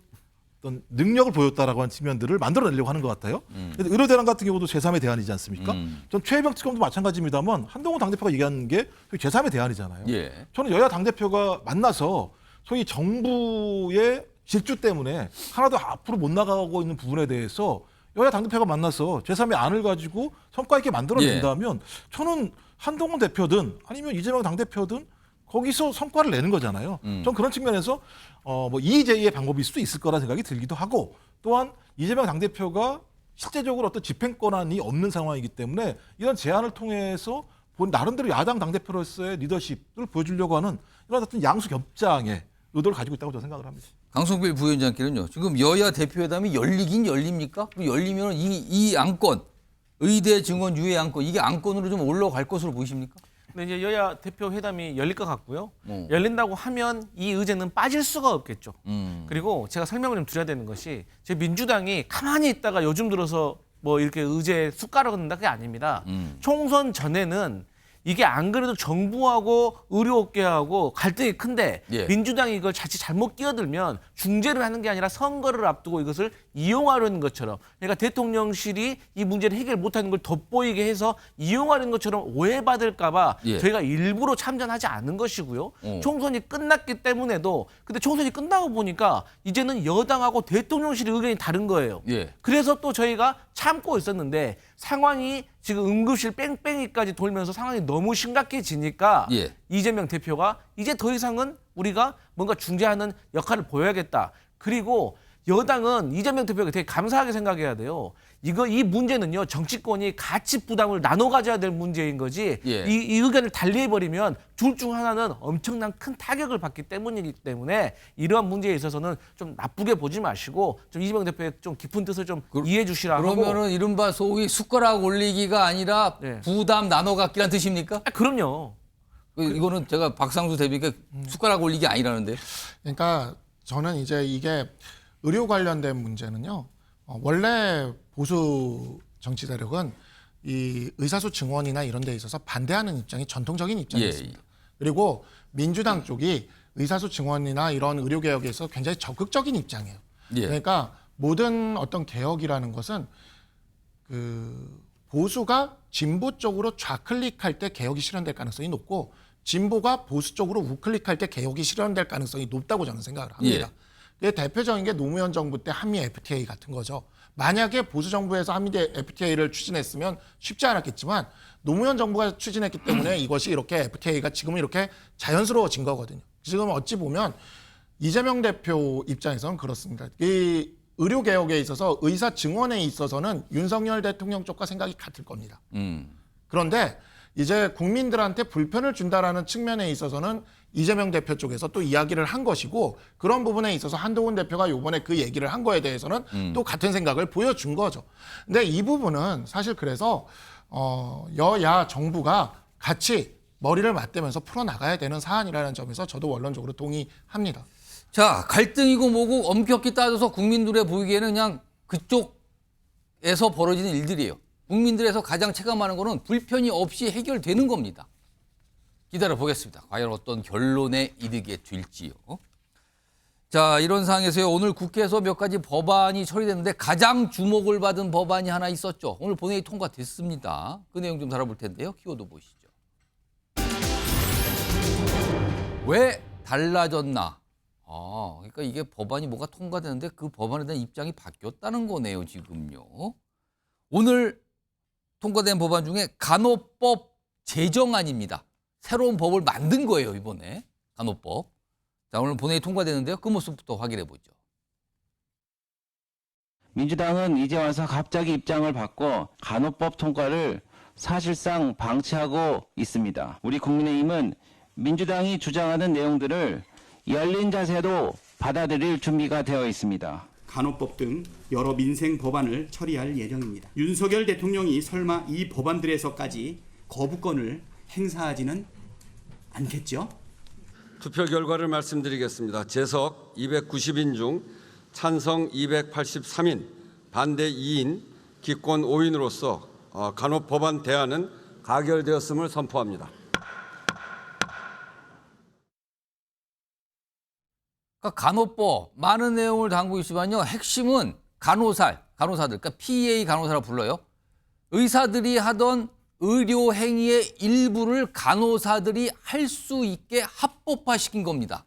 능력을 보였다라고 하는 측면들을 만들어내려고 하는 것 같아요. 의료대란 같은 경우도 제3의 대안이지 않습니까? 전 최혜병 특검도 마찬가지입니다만 한동훈 당대표가 얘기하는 게 제3의 대안이잖아요. 저는 여야 당대표가 만나서 소위 정부의 질주 때문에 하나도 앞으로 못 나가고 있는 부분에 대해서 여야 당대표가 만나서 제3의 안을 가지고 성과 있게 만들어낸다면 저는 한동훈 대표든 아니면 이재명 당대표든 거기서 성과를 내는 거잖아요. 전 그런 측면에서 이의제의의 방법일 수도 있을 거라 생각이 들기도 하고 또한 이재명 당대표가 실제적으로 어떤 집행 권한이 없는 상황이기 때문에 이런 제안을 통해서 나름대로 야당 당대표로서의 리더십을 보여주려고 하는 이런 어떤 양수 겹장의 의도를 가지고 있다고 저는 생각을 합니다. 강성필 부위원장께는요. 지금 여야 대표회담이 열리긴 열립니까? 그리고 열리면 이 안건, 의대 증원 유예 안건, 이게 안건으로 좀 올라갈 것으로 보이십니까? 근데 이제 여야 대표 회담이 열릴 것 같고요. 열린다고 하면 이 의제는 빠질 수가 없겠죠. 그리고 제가 설명을 좀 드려야 되는 것이 제 민주당이 가만히 있다가 요즘 들어서 뭐 이렇게 의제 숟가락을 넣는다 그게 아닙니다. 총선 전에는 이게 안 그래도 정부하고 의료업계하고 갈등이 큰데 예. 민주당이 이걸 자칫 잘못 끼어들면 중재를 하는 게 아니라 선거를 앞두고 이것을 이용하려는 것처럼, 그러니까 대통령실이 이 문제를 해결 못하는 걸 돋보이게 해서 이용하는 것처럼 오해받을까 봐 예. 저희가 일부러 참전하지 않은 것이고요. 총선이 끝났기 때문에도, 근데 총선이 끝나고 보니까 이제는 여당하고 대통령실의 의견이 다른 거예요. 예. 그래서 또 저희가 참고 있었는데 상황이 지금 응급실 뺑뺑이까지 돌면서 상황이 너무 심각해지니까 예. 이재명 대표가 이제 더 이상은 우리가 뭔가 중재하는 역할을 보여야겠다. 그리고 여당은 이재명 대표가 되게 감사하게 생각해야 돼요. 이 문제는요, 정치권이 같이 부담을 나눠 가져야 될 문제인 거지. 예. 이 의견을 달리해버리면 둘 중 하나는 엄청난 큰 타격을 받기 때문이기 때문에 이러한 문제에 있어서는 좀 나쁘게 보지 마시고 좀 이재명 대표의 좀 깊은 뜻을 좀 이해해 주시라 하고. 그러면은 이른바 소위 숟가락 올리기가 아니라 부담 나눠 갖기란 뜻입니까? 그럼요. 이거는 제가 박상수 대변인께 숟가락 올리기 아니라는데. 그러니까 저는 이제 이게 의료 관련된 문제는요. 원래 보수 정치 세력은 이 의사소 증원이나 이런 데 있어서 반대하는 입장이 전통적인 입장이었습니다. 그리고 민주당 쪽이 의사소 증원이나 이런 의료 개혁에 있어서 굉장히 적극적인 입장이에요. 그러니까 모든 어떤 개혁이라는 것은 그 보수가 진보 쪽으로 좌클릭할 때 개혁이 실현될 가능성이 높고 진보가 보수 쪽으로 우클릭할 때 개혁이 실현될 가능성이 높다고 저는 생각을 합니다. 대표적인 게 노무현 정부 때 한미 FTA 같은 거죠. 만약에 보수 정부에서 한미 FTA를 추진했으면 쉽지 않았겠지만 노무현 정부가 추진했기 때문에 이것이 이렇게 FTA가 지금 이렇게 자연스러워진 거거든요. 지금 어찌 보면 이재명 대표 입장에서는 그렇습니다. 이 의료 개혁에 있어서 의사 증원에 있어서는 윤석열 대통령 쪽과 생각이 같을 겁니다. 그런데 이제 국민들한테 불편을 준다라는 측면에 있어서는 이재명 대표 쪽에서 또 이야기를 한 것이고, 그런 부분에 있어서 한동훈 대표가 요번에 그 얘기를 한 거에 대해서는 또 같은 생각을 보여준 거죠. 근데 이 부분은 사실 그래서 여야 정부가 같이 머리를 맞대면서 풀어나가야 되는 사안이라는 점에서 저도 원론적으로 동의합니다. 자, 갈등이고 뭐고 엄격히 따져서 국민들에 보이기에는 그냥 그쪽에서 벌어지는 일들이에요. 국민들에서 가장 체감하는 거는 불편이 없이 해결되는 겁니다. 기다려 보겠습니다. 과연 어떤 결론에 이르게 될지요. 자, 이런 상황에서요, 오늘 국회에서 몇 가지 법안이 처리됐는데 가장 주목을 받은 법안이 하나 있었죠. 오늘 본회의 통과됐습니다. 그 내용 좀 다뤄볼 텐데요. 키워드 보시죠. 왜 달라졌나? 그러니까 이게 법안이 뭐가 통과되는데 그 법안에 대한 입장이 바뀌었다는 거네요, 지금요. 오늘 통과된 법안 중에 간호법 제정안입니다. 새로운 법을 만든 거예요, 이번에. 간호법. 자, 오늘 본회의 통과되는데요. 그 모습부터 확인해 보죠. 민주당은 이제 와서 갑자기 입장을 바꿔 간호법 통과를 사실상 방치하고 있습니다. 우리 국민의힘은 민주당이 주장하는 내용들을 열린 자세로 받아들일 준비가 되어 있습니다. 간호법 등 여러 민생 법안을 처리할 예정입니다. 윤석열 대통령이 설마 이 법안들에서까지 거부권을 행사하지는 않겠죠? 투표 결과를 말씀드리겠습니다. 재석 290인 중 찬성 283인, 반대 2인, 기권 5인으로서 간호 법안 대안은 가결되었음을 선포합니다. 그러니까 간호법 많은 내용을 담고 있지만요, 핵심은 간호사들, 그러니까 PA 간호사라고 불러요. 의사들이 하던 의료 행위의 일부를 간호사들이 할 수 있게 합법화시킨 겁니다.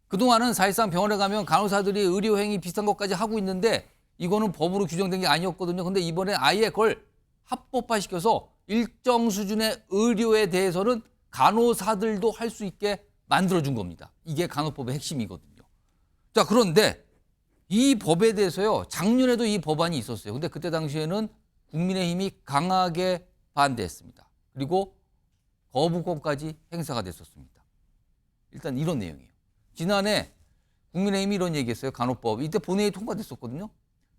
그동안은 사실상 병원에 가면 간호사들이 의료 행위 비슷한 것까지 하고 있는데 이거는 법으로 규정된 게 아니었거든요. 근데 이번에 아예 그걸 합법화시켜서 일정 수준의 의료에 대해서는 간호사들도 할 수 있게 만들어준 겁니다. 이게 간호법의 핵심이거든요. 자, 그런데 이 법에 대해서요, 작년에도 이 법안이 있었어요. 근데 그때 당시에는 국민의힘이 강하게 반대했습니다. 그리고 거부권까지 행사가 됐었습니다. 일단 이런 내용이에요. 지난해 국민의힘이 이런 얘기했어요. 간호법. 이때 본회의 통과됐었거든요.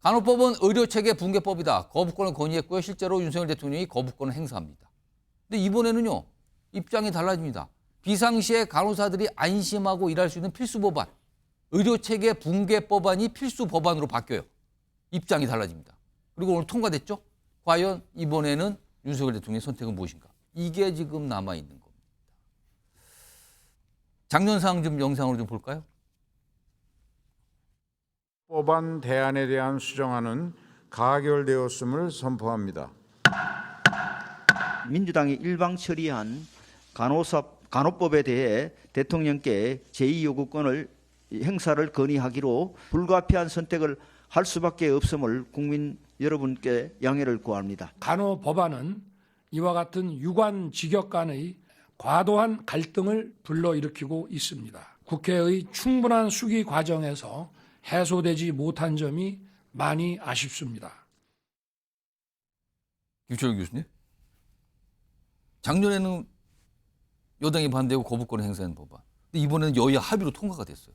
간호법은 의료체계 붕괴법이다. 거부권을 건의했고요. 실제로 윤석열 대통령이 거부권을 행사합니다. 근데 이번에는요. 입장이 달라집니다. 비상시에 간호사들이 안심하고 일할 수 있는 필수 법안, 의료체계 붕괴법안이 필수 법안으로 바뀌어요. 입장이 달라집니다. 그리고 오늘 통과됐죠? 과연 이번에는 윤석열 대통령의 선택은 무엇인가? 이게 지금 남아있는 겁니다. 작년 사항 좀 영상으로 좀 볼까요? 법안 대안에 대한 수정안은 가결되었음을 선포합니다. 민주당이 일방 처리한 간호법에 대해 대통령께 제2요구권을 행사를 건의하기로 불가피한 선택을 할 수밖에 없음을 국민 여러분께 양해를 구합니다. 간호 법안은 이와 같은 유관 직역 간의 과도한 갈등을 불러일으키고 있습니다. 국회의 충분한 수기 과정에서 해소되지 못한 점이 많이 아쉽습니다. 김철규 교수님, 작년에는 여당이 반대하고 거부권 행사한 법안, 근데 이번에는 여야 합의로 통과가 됐어요.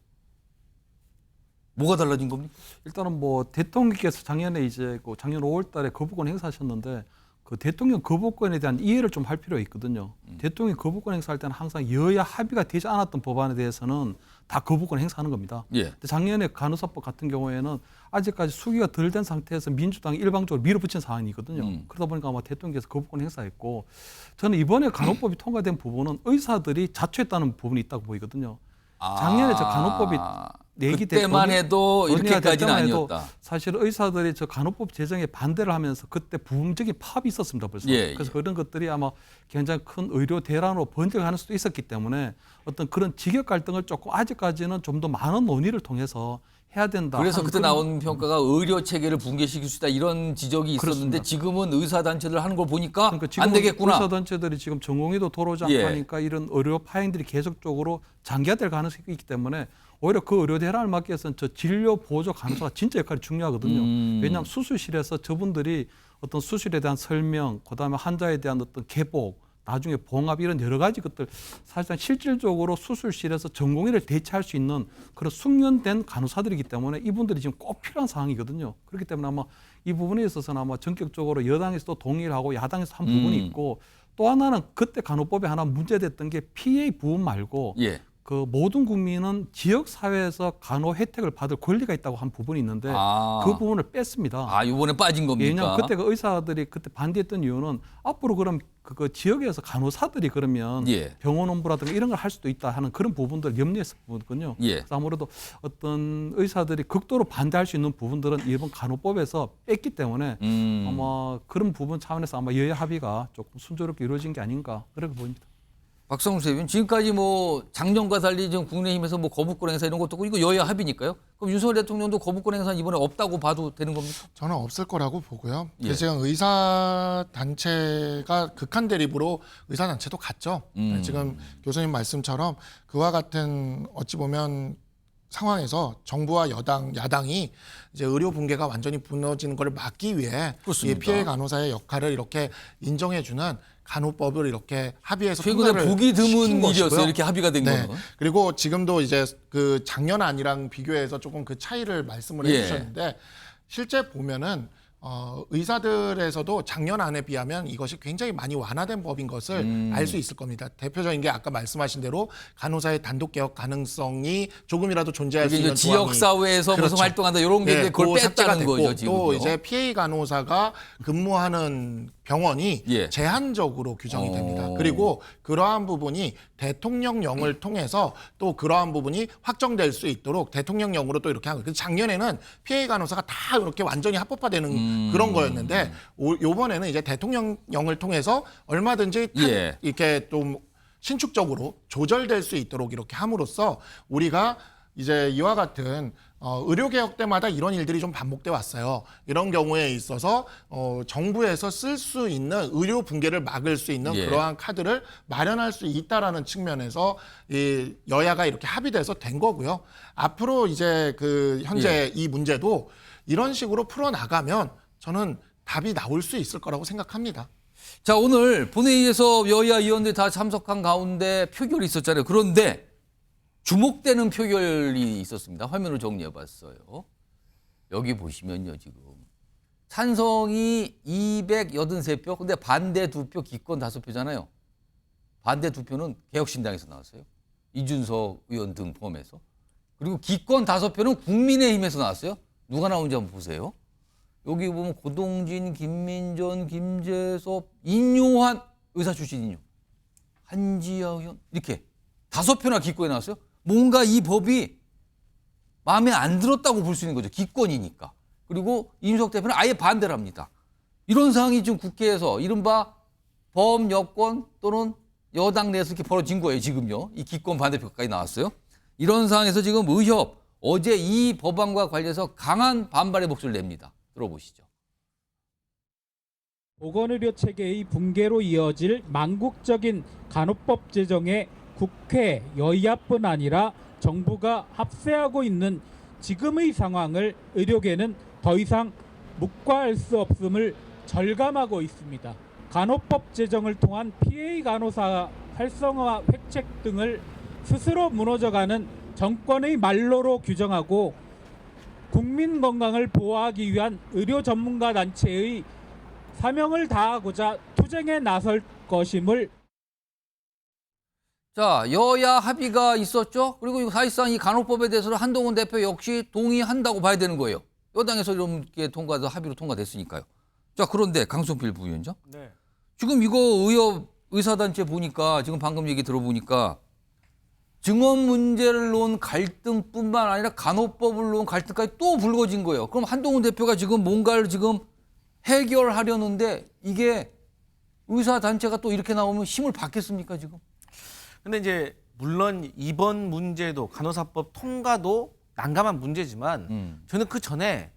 뭐가 달라진 겁니까? 일단은 뭐 대통령께서 작년에 이제 작년 5월달에 거부권 행사하셨는데 그 대통령 거부권에 대한 이해를 좀 할 필요가 있거든요. 대통령이 거부권 행사할 때는 항상 여야 합의가 되지 않았던 법안에 대해서는 다 거부권 행사하는 겁니다. 예. 근데 작년에 간호사법 같은 경우에는 아직까지 수기가 덜 된 상태에서 민주당이 일방적으로 밀어붙인 상황이거든요. 그러다 보니까 아마 대통령께서 거부권 행사했고, 저는 이번에 간호법이 통과된 부분은 의사들이 자초했다는 부분이 있다고 보이거든요. 작년에 저 간호법이 내기 그때만 해도 이렇게까지는 아니었다. 사실 의사들이 저 간호법 제정에 반대를 하면서 그때 부분적인 파업이 있었습니다. 벌써. 예, 그래서 그런 것들이 아마 굉장히 큰 의료 대란으로 번져가는 수도 있었기 때문에 어떤 그런 직역 갈등을 조금 아직까지는 좀 더 많은 논의를 통해서 해야 된다. 그래서 그때 나온 평가가 의료 체계를 붕괴시킬 수 있다 이런 지적이 있었는데 그렇습니다. 지금은 의사 단체들 하는 걸 보니까 그러니까 안 되겠구나. 의사 단체들이 지금 전공의도 돌아오지 않고 하니까 이런 의료 파행들이 계속적으로 장기화될 가능성이 있기 때문에 오히려 그 의료 대란을 막기 위해서는 저 진료 보조 간호사가 진짜 역할이 중요하거든요. 왜냐하면 수술실에서 저분들이 어떤 수술에 대한 설명, 그다음에 환자에 대한 어떤 개복, 나중에 봉합 이런 여러 가지 것들 사실상 실질적으로 수술실에서 전공의를 대체할 수 있는 그런 숙련된 간호사들이기 때문에 이분들이 지금 꼭 필요한 상황이거든요. 그렇기 때문에 아마 이 부분에 있어서는 아마 전격적으로 여당에서도 동의를 하고 야당에서 한 부분이 있고, 또 하나는 그때 간호법에 하나 문제됐던 게 PA 부분 말고 그 모든 국민은 지역 사회에서 간호 혜택을 받을 권리가 있다고 한 부분이 있는데 그 부분을 뺐습니다. 이번에 빠진 겁니까? 왜냐하면 그때 그 의사들이 그때 반대했던 이유는 앞으로 그럼 그 지역에서 간호사들이 그러면 병원 홍보라든가 이런 걸 할 수도 있다 하는 그런 부분들을 염려했었거든요. 그래서 아무래도 어떤 의사들이 극도로 반대할 수 있는 부분들은 이번 간호법에서 뺐기 때문에 아마 그런 부분 차원에서 아마 여야 합의가 조금 순조롭게 이루어진 게 아닌가 그렇게 보입니다. 박성수 대변인, 지금까지 뭐 작년과 달리 지금 국민의힘에서 뭐 거부권 행사 이런 것도 없고 이거 여야 합의니까요. 그럼 윤석열 대통령도 거부권 행사는 이번에 없다고 봐도 되는 겁니까? 저는 없을 거라고 보고요. 지금 의사 단체가 극한 대립으로 의사 단체도 갔죠. 지금 교수님 말씀처럼 그와 같은 어찌 보면 상황에서 정부와 야당이 이제 의료 붕괴가 완전히 무너지는 걸 막기 위해 이 피해 간호사의 역할을 이렇게 인정해주는 간호법을 이렇게 합의해서 최근에 보기 드문 일이었어요. 이렇게 합의가 된 거는. 그리고 지금도 이제 그 작년 안이랑 비교해서 조금 그 차이를 말씀을 해주셨는데 실제 보면은 의사들에서도 작년 안에 비하면 이것이 굉장히 많이 완화된 법인 것을 알 수 있을 겁니다. 대표적인 게 아까 말씀하신 대로 간호사의 단독 개혁 가능성이 조금이라도 존재할 수 있는 지역 사회에서 무슨 활동한다 이런 게 그걸 뺐다는 거죠. 지금 또 이제 PA 간호사가 근무하는 병원이 제한적으로 규정이 됩니다. 그리고 그러한 부분이 대통령령을 통해서 또 그러한 부분이 확정될 수 있도록 대통령령으로 또 이렇게 한 거예요. 작년에는 PA 간호사가 다 이렇게 완전히 합법화되는 그런 거였는데 요번에는 이제 대통령령을 통해서 얼마든지 이렇게 좀 신축적으로 조절될 수 있도록 이렇게 함으로써 우리가 이제 이와 같은 의료개혁 때마다 이런 일들이 좀 반복돼 왔어요. 이런 경우에 있어서 정부에서 쓸 수 있는 의료 붕괴를 막을 수 있는 그러한 카드를 마련할 수 있다라는 측면에서 이 여야가 이렇게 합의돼서 된 거고요. 앞으로 이제 그 현재 이 문제도 이런 식으로 풀어나가면 저는 답이 나올 수 있을 거라고 생각합니다. 자, 오늘 본회의에서 여야 의원들이 다 참석한 가운데 표결이 있었잖아요. 그런데 주목되는 표결이 있었습니다. 화면으로 정리해봤어요. 여기 보시면요, 지금 찬성이 283표, 근데 반대 2표, 기권 5표잖아요. 반대 2표는 개혁신당에서 나왔어요. 이준석 의원 등 포함해서. 그리고 기권 5표는 국민의힘에서 나왔어요. 누가 나온지 한번 보세요. 여기 보면 고동진, 김민전, 김재섭, 인요한 의사 출신인요. 한지아 의원 이렇게 5표나 기권에 나왔어요. 뭔가 이 법이 마음에 안 들었다고 볼 수 있는 거죠. 기권이니까. 그리고 이준석 대표는 아예 반대를 합니다. 이런 상황이 지금 국회에서 이른바 범여권 또는 여당 내에서 이렇게 벌어진 거예요. 지금요. 이 기권 반대표까지 나왔어요. 이런 상황에서 지금 의협 어제 이 법안과 관련해서 강한 반발의 목소리를 냅니다. 들어보시죠. 보건의료 체계의 붕괴로 이어질 망국적인 간호법 제정에 국회 여야뿐 아니라 정부가 합세하고 있는 지금의 상황을 의료계는 더 이상 묵과할 수 없음을 절감하고 있습니다. 간호법 제정을 통한 PA 간호사 활성화 획책 등을 스스로 무너져가는 정권의 말로로 규정하고 국민 건강을 보호하기 위한 의료 전문가 단체의 사명을 다하고자 투쟁에 나설 것임을. 자, 여야 합의가 있었죠. 그리고 사실상 이 간호법에 대해서는 한동훈 대표 역시 동의한다고 봐야 되는 거예요. 여당에서 이렇게 통과해서 합의로 통과됐으니까요. 자, 그런데 강성필 부위원장. 네. 지금 이거 의협 의사단체 보니까 지금 방금 얘기 들어보니까 증언 문제를 놓은 갈등뿐만 아니라 간호법을 놓은 갈등까지 또 불거진 거예요. 그럼 한동훈 대표가 지금 뭔가를 지금 해결하려는데 이게 의사단체가 또 이렇게 나오면 힘을 받겠습니까 지금? 근데 이제 물론 이번 문제도 간호사법 통과도 난감한 문제지만 저는 그 전에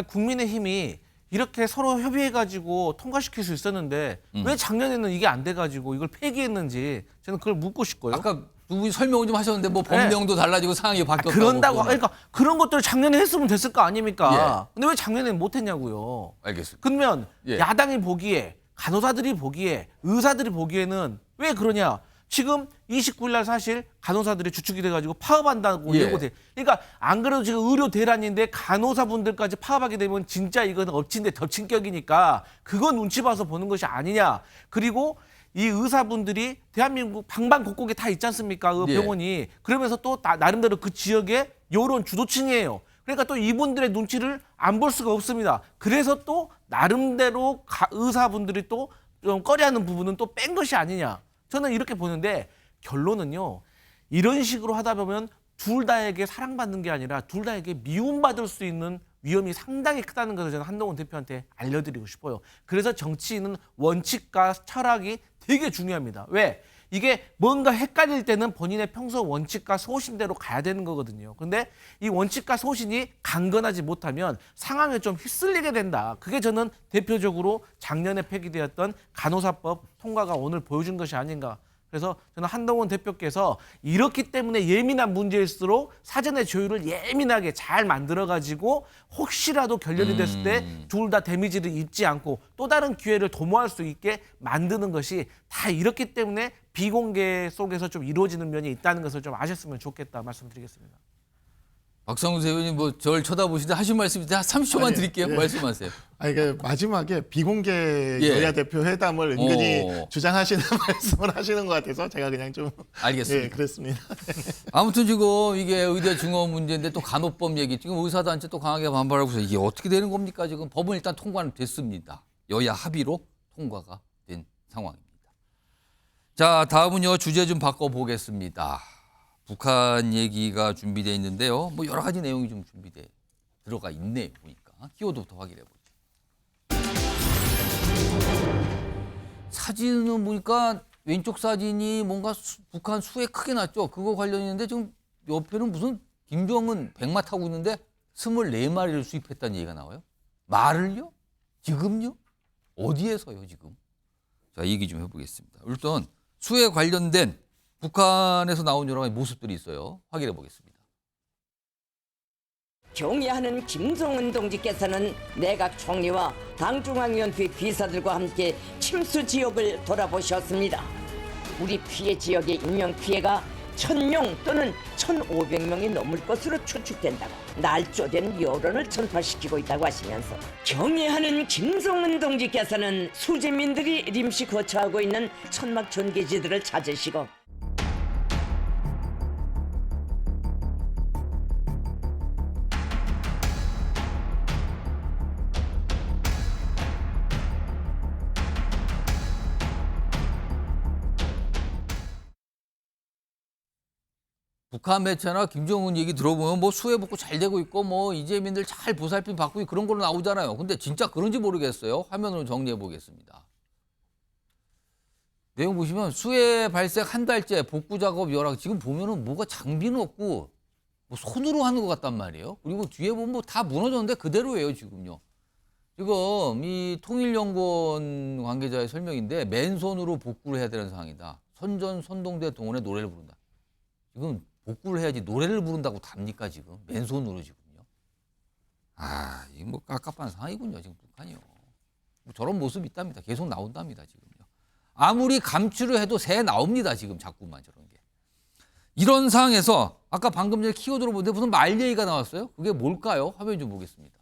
국민의힘이 이렇게 서로 협의해가지고 통과시킬 수 있었는데 왜 작년에는 이게 안 돼가지고 이걸 폐기했는지 저는 그걸 묻고 싶고요. 아까 두 분이 설명을 좀 하셨는데 뭐 법령도 달라지고 상황이 바뀌었다고. 그런다고 그러니까 그런 것들을 작년에 했으면 됐을 거 아닙니까? 예. 근데 왜 작년에는 못했냐고요. 알겠습니다. 그러면 예. 야당이 보기에 간호사들이 보기에 의사들이 보기에는 왜 그러냐? 지금 29일 날 사실 간호사들이 주축이 돼가지고 파업한다고 예. 예고돼. 그러니까 안 그래도 지금 의료 대란인데 간호사분들까지 파업하게 되면 진짜 이건 엎친데 덮친격이니까 그거 눈치 봐서 보는 것이 아니냐. 그리고 이 의사분들이 대한민국 방방곡곡에 다 있지 않습니까? 그 병원이. 그러면서 또 나름대로 그 지역의 여론 주도층이에요. 그러니까 또 이분들의 눈치를 안 볼 수가 없습니다. 그래서 또 나름대로 의사분들이 또 좀 꺼려하는 부분은 또 뺀 것이 아니냐. 저는 이렇게 보는데 결론은요. 이런 식으로 하다 보면 둘 다에게 사랑받는 게 아니라 둘 다에게 미움받을 수 있는 위험이 상당히 크다는 것을 저는 한동훈 대표한테 알려드리고 싶어요. 그래서 정치인은 원칙과 철학이 되게 중요합니다. 왜? 이게 뭔가 헷갈릴 때는 본인의 평소 원칙과 소신대로 가야 되는 거거든요. 근데 이 원칙과 소신이 강건하지 못하면 상황에 좀 휩쓸리게 된다. 그게 저는 대표적으로 작년에 폐기되었던 간호사법 통과가 오늘 보여준 것이 아닌가. 그래서 저는 한동훈 대표께서 이렇기 때문에 예민한 문제일수록 사전에 조율을 예민하게 잘 만들어가지고 혹시라도 결렬이 됐을 때 둘 다 데미지를 입지 않고 또 다른 기회를 도모할 수 있게 만드는 것이 다 이렇기 때문에 비공개 속에서 좀 이루어지는 면이 있다는 것을 좀 아셨으면 좋겠다 말씀드리겠습니다. 박성훈 의원님 뭐 저를 쳐다보시는데 하신 말씀 한 30초만 드릴게요. 예. 말씀하세요. 이게 마지막에 비공개 예. 여야 대표 회담을 은근히 주장하시는 말씀을 하시는 것 같아서 제가 그냥 좀 알겠습니다. 예, 그랬습니다. 아무튼 지금 이게 의대 증원 문제인데 또 간호법 얘기 지금 의사단체 또 강하게 반발하고 있어요. 이게 어떻게 되는 겁니까? 지금 법은 일단 통과는 됐습니다. 여야 합의로 통과가 된 상황입니다. 자, 다음은요 주제 좀 바꿔보겠습니다. 북한 얘기가 준비되어 있는데요. 뭐 여러 가지 내용이 좀 들어가 있네요. 보니까 키워드부터 확인해 보죠. 사진은 보니까 왼쪽 사진이 뭔가 북한 수에 크게 났죠. 그거 관련있는데 지금 옆에는 무슨 김정은 백마 타고 있는데 24마리를 수입했다는 얘기가 나와요. 말을요? 지금요? 어디에서요 지금? 자, 얘기 좀 해보겠습니다. 일단 수에 관련된 북한에서 나온 여러 가지 모습들이 있어요. 확인해 보겠습니다. 경의하는 김정은 동지께서는 내각 총리와 당중앙위원회 비서들과 함께 침수 지역을 돌아보셨습니다. 우리 피해 지역의 인명 피해가 1000명 또는 1500명이 넘을 것으로 추측된다고 날조된 여론을 전파시키고 있다고 하시면서 경애하는 김성은 동지께서는 수재민들이 림시 거처하고 있는 천막 전기지들을 찾으시고 북한 매체나 김정은 얘기 들어보면 뭐 수해 복구 잘 되고 있고 뭐 이재민들 잘 보살핌 받고 있고 그런 걸로 나오잖아요. 근데 진짜 그런지 모르겠어요. 화면으로 정리해 보겠습니다. 내용 보시면 수해 발생 한 달째 복구 작업 열악 지금 보면은 뭐가 장비는 없고 뭐 손으로 하는 것 같단 말이에요. 그리고 뒤에 보면 뭐 다 무너졌는데 그대로예요 지금요. 지금 이 통일연구원 관계자의 설명인데 맨손으로 복구를 해야 되는 상황이다. 선전선동대 동원에 노래를 부른다. 지금 복구를 해야지 노래를 부른다고 답니까 지금 맨손으로 지금요. 아, 이거 뭐 깝깝한 상황이군요 지금 북한이요. 뭐 저런 모습이 있답니다. 계속 나온답니다 지금요. 아무리 감추려 해도 새 나옵니다 지금 자꾸만 저런 게. 이런 상황에서 아까 방금 전에 키워드로 보는데 무슨 말 얘기가 나왔어요. 그게 뭘까요? 화면 좀 보겠습니다.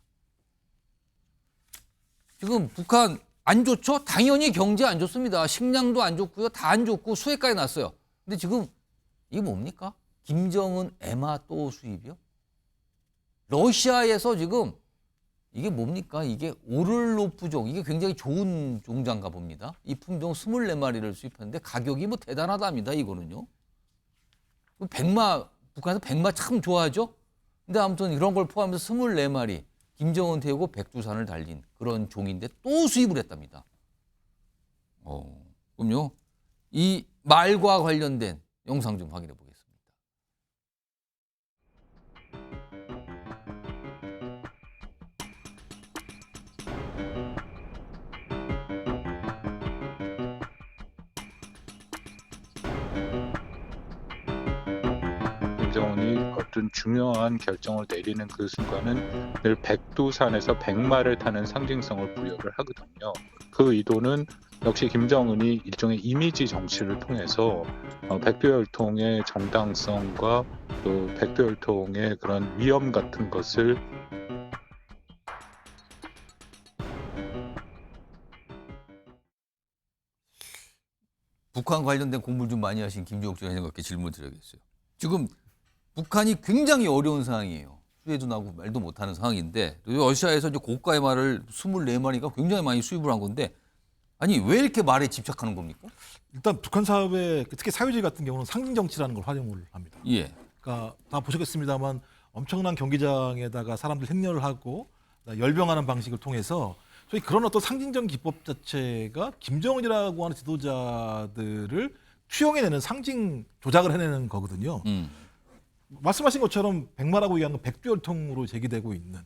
지금 북한 안 좋죠? 당연히 경제 안 좋습니다. 식량도 안 좋고요. 다 안 좋고 수해까지 났어요. 근데 지금 이게 뭡니까? 김정은 에마또 수입이요? 러시아에서 지금 이게 뭡니까? 이게 오를로프종, 이게 굉장히 좋은 종자인가 봅니다. 이 품종 24마리를 수입했는데 가격이 뭐 대단하답니다. 이거는요. 북한에서 백마 참 좋아하죠? 근데 아무튼 이런 걸 포함해서 24마리 김정은 태우고 백두산을 달린 그런 종인데 또 수입을 했답니다. 그럼요. 이 말과 관련된 영상 좀 확인해 보겠습니다. 김정은이 어떤 중요한 결정을 내리는 그 순간은 늘 백두산에서 백마를 타는 상징성을 부여를 하거든요. 그 의도는 역시 김정은이 일종의 이미지 정치를 통해서 백두혈통의 정당성과 또 백두혈통의 그런 위험 같은 것을 북한 관련된 공부를 좀 많이 하신 김종욱 전장님께 질문 드려야겠어요. 지금 북한이 굉장히 어려운 상황이에요. 수혜도 나고 말도 못하는 상황인데 러시아에서 이제 고가의 말을 24마리가 굉장히 많이 수입을 한 건데 아니 왜 이렇게 말에 집착하는 겁니까? 일단 북한 사회 특히 사회주의 같은 경우는 상징 정치라는 걸 활용을 합니다. 예. 그러니까 다 보셨겠습니다만 엄청난 경기장에다가 사람들 행렬을 하고 열병하는 방식을 통해서 소위 그런 어떤 상징적 기법 자체가 김정은이라고 하는 지도자들을 투영해내는 상징 조작을 해내는 거거든요. 말씀하신 것처럼 백마라고 얘기하는 건 백두혈통으로 제기되고 있는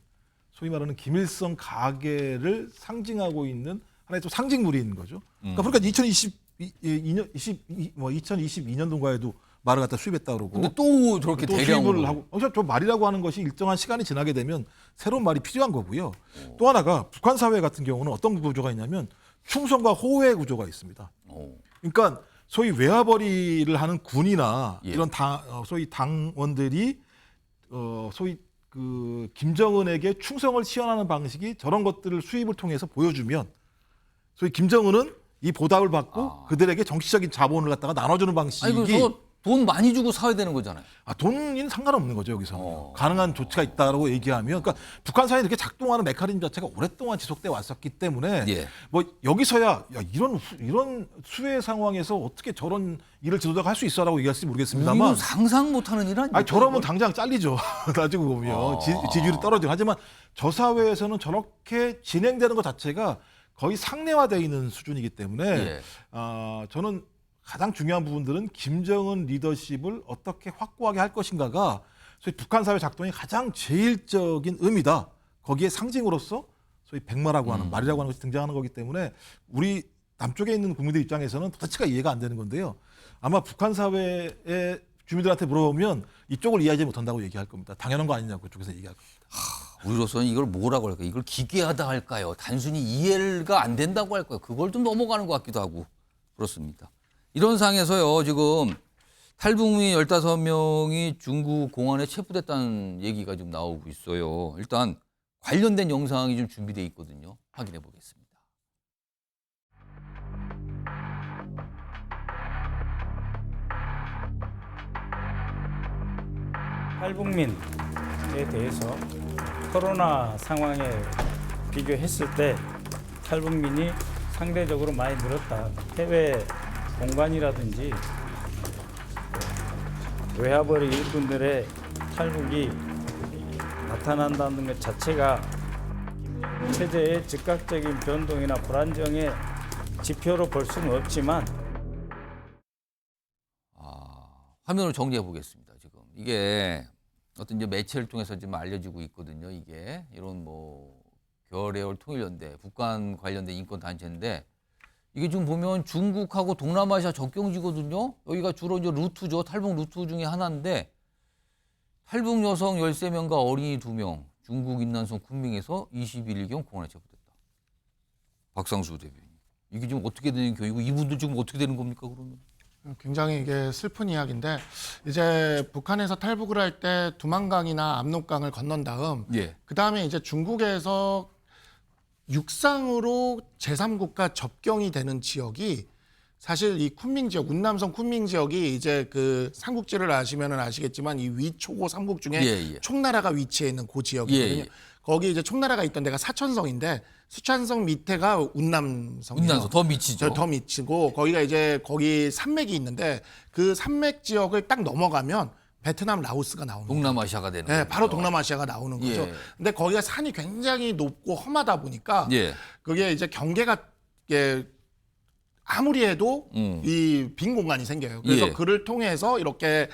소위 말하는 김일성 가계를 상징하고 있는 하나의 또 상징물인 거죠. 그러니까 2022년도인가에도 말을 갖다 수입했다 그러고. 근데 또 저렇게 또 대량으로 수입을 하고. 저 말이라고 하는 것이 일정한 시간이 지나게 되면 새로운 말이 필요한 거고요. 또 하나가 북한 사회 같은 경우는 어떤 구조가 있냐면 충성과 호의 구조가 있습니다. 그러니까 소위 외화벌이를 하는 군이나 이런 소위 당원들이 소위 그 김정은에게 충성을 시연하는 방식이 저런 것들을 수입을 통해서 보여주면 소위 김정은은 이 보답을 받고 그들에게 정치적인 자본을 갖다가 나눠주는 방식이. 아니 그래서 돈 많이 주고 사야 되는 거잖아요. 돈인 상관없는 거죠 여기서. 가능한 조치가 있다라고 얘기하면, 그러니까 북한 사회에 이렇게 작동하는 메커니즘 자체가 오랫동안 지속돼 왔었기 때문에 뭐 여기서야 이런 수해 상황에서 어떻게 저런 일을 지도자가 할 수 있어라고 얘기할지 모르겠습니다만. 이건 상상 못하는 일 아니에요? 저러면 당장 잘리죠. 나중에 보면 지지율이 떨어지고. 하지만 저 사회에서는 저렇게 진행되는 것 자체가 거의 상례화되어 있는 수준이기 때문에 저는 가장 중요한 부분들은 김정은 리더십을 어떻게 확고하게 할 것인가가 소위 북한 사회 작동의 가장 제일적인 의미다. 거기에 상징으로서 소위 백마라고 하는 말이라고 하는 것이 등장하는 거기 때문에 우리 남쪽에 있는 국민들 입장에서는 도대체가 이해가 안 되는 건데요. 아마 북한 사회의 주민들한테 물어보면 이쪽을 이해하지 못한다고 얘기할 겁니다. 당연한 거 아니냐고 그쪽에서 얘기할 겁니다. 우리로서는 이걸 뭐라고 할까요? 이걸 기괴하다 할까요? 단순히 이해가 안 된다고 할까요? 그걸 좀 넘어가는 것 같기도 하고 그렇습니다. 이런 상황에서요, 지금 탈북민 15명이 중국 공안에 체포됐다는 얘기가 좀 나오고 있어요. 일단 관련된 영상이 좀 준비되어 있거든요. 확인해 보겠습니다. 탈북민에 대해서 코로나 상황에 비교했을 때 탈북민이 상대적으로 많이 늘었다. 해외 공관이라든지 외화벌이 일꾼들의 탈북이 나타난다는 것 자체가 체제의 즉각적인 변동이나 불안정의 지표로 볼 수는 없지만 화면을 정리해 보겠습니다. 지금 이게 어떤 이제 매체를 통해서 지금 알려지고 있거든요. 이게 이런 뭐 겨레올 통일연대, 북한 관련된 인권 단체인데 이게 지금 보면 중국하고 동남아시아 접경지거든요. 여기가 주로 이제 루트죠. 탈북 루트 중에 하나인데 탈북 여성 13명과 어린이 2명, 중국 인난성 쿤밍에서 21일경 공안에 체포됐다. 박상수 대변인. 이게 지금 어떻게 되는 교육이고 이분들 지금 어떻게 되는 겁니까 그러면? 굉장히 이게 슬픈 이야기인데 이제 북한에서 탈북을 할 때 두만강이나 압록강을 건넌 다음 그 다음에 이제 중국에서 육상으로 제3국가 접경이 되는 지역이 사실 이 쿤밍 지역, 운남성 쿤밍 지역이 이제 그 삼국지를 아시면은 아시겠지만 이 위초고 삼국 중에 총나라가 위치해 있는 그 지역이거든요. 거기 이제 총나라가 있던 데가 사천성인데 수천성 밑에가 운남성이에요. 운남성 더 밑이죠. 더 밑이고 거기가 이제 거기 산맥이 있는데 그 산맥 지역을 딱 넘어가면 베트남, 라오스가 나오는 동남아시아가 되는 거예요. 네, 바로 동남아시아가 나오는 거죠. 근데 거기가 산이 굉장히 높고 험하다 보니까 그게 이제 경계가 아무리 해도 이 빈 공간이 생겨요. 그래서 그를 통해서 이렇게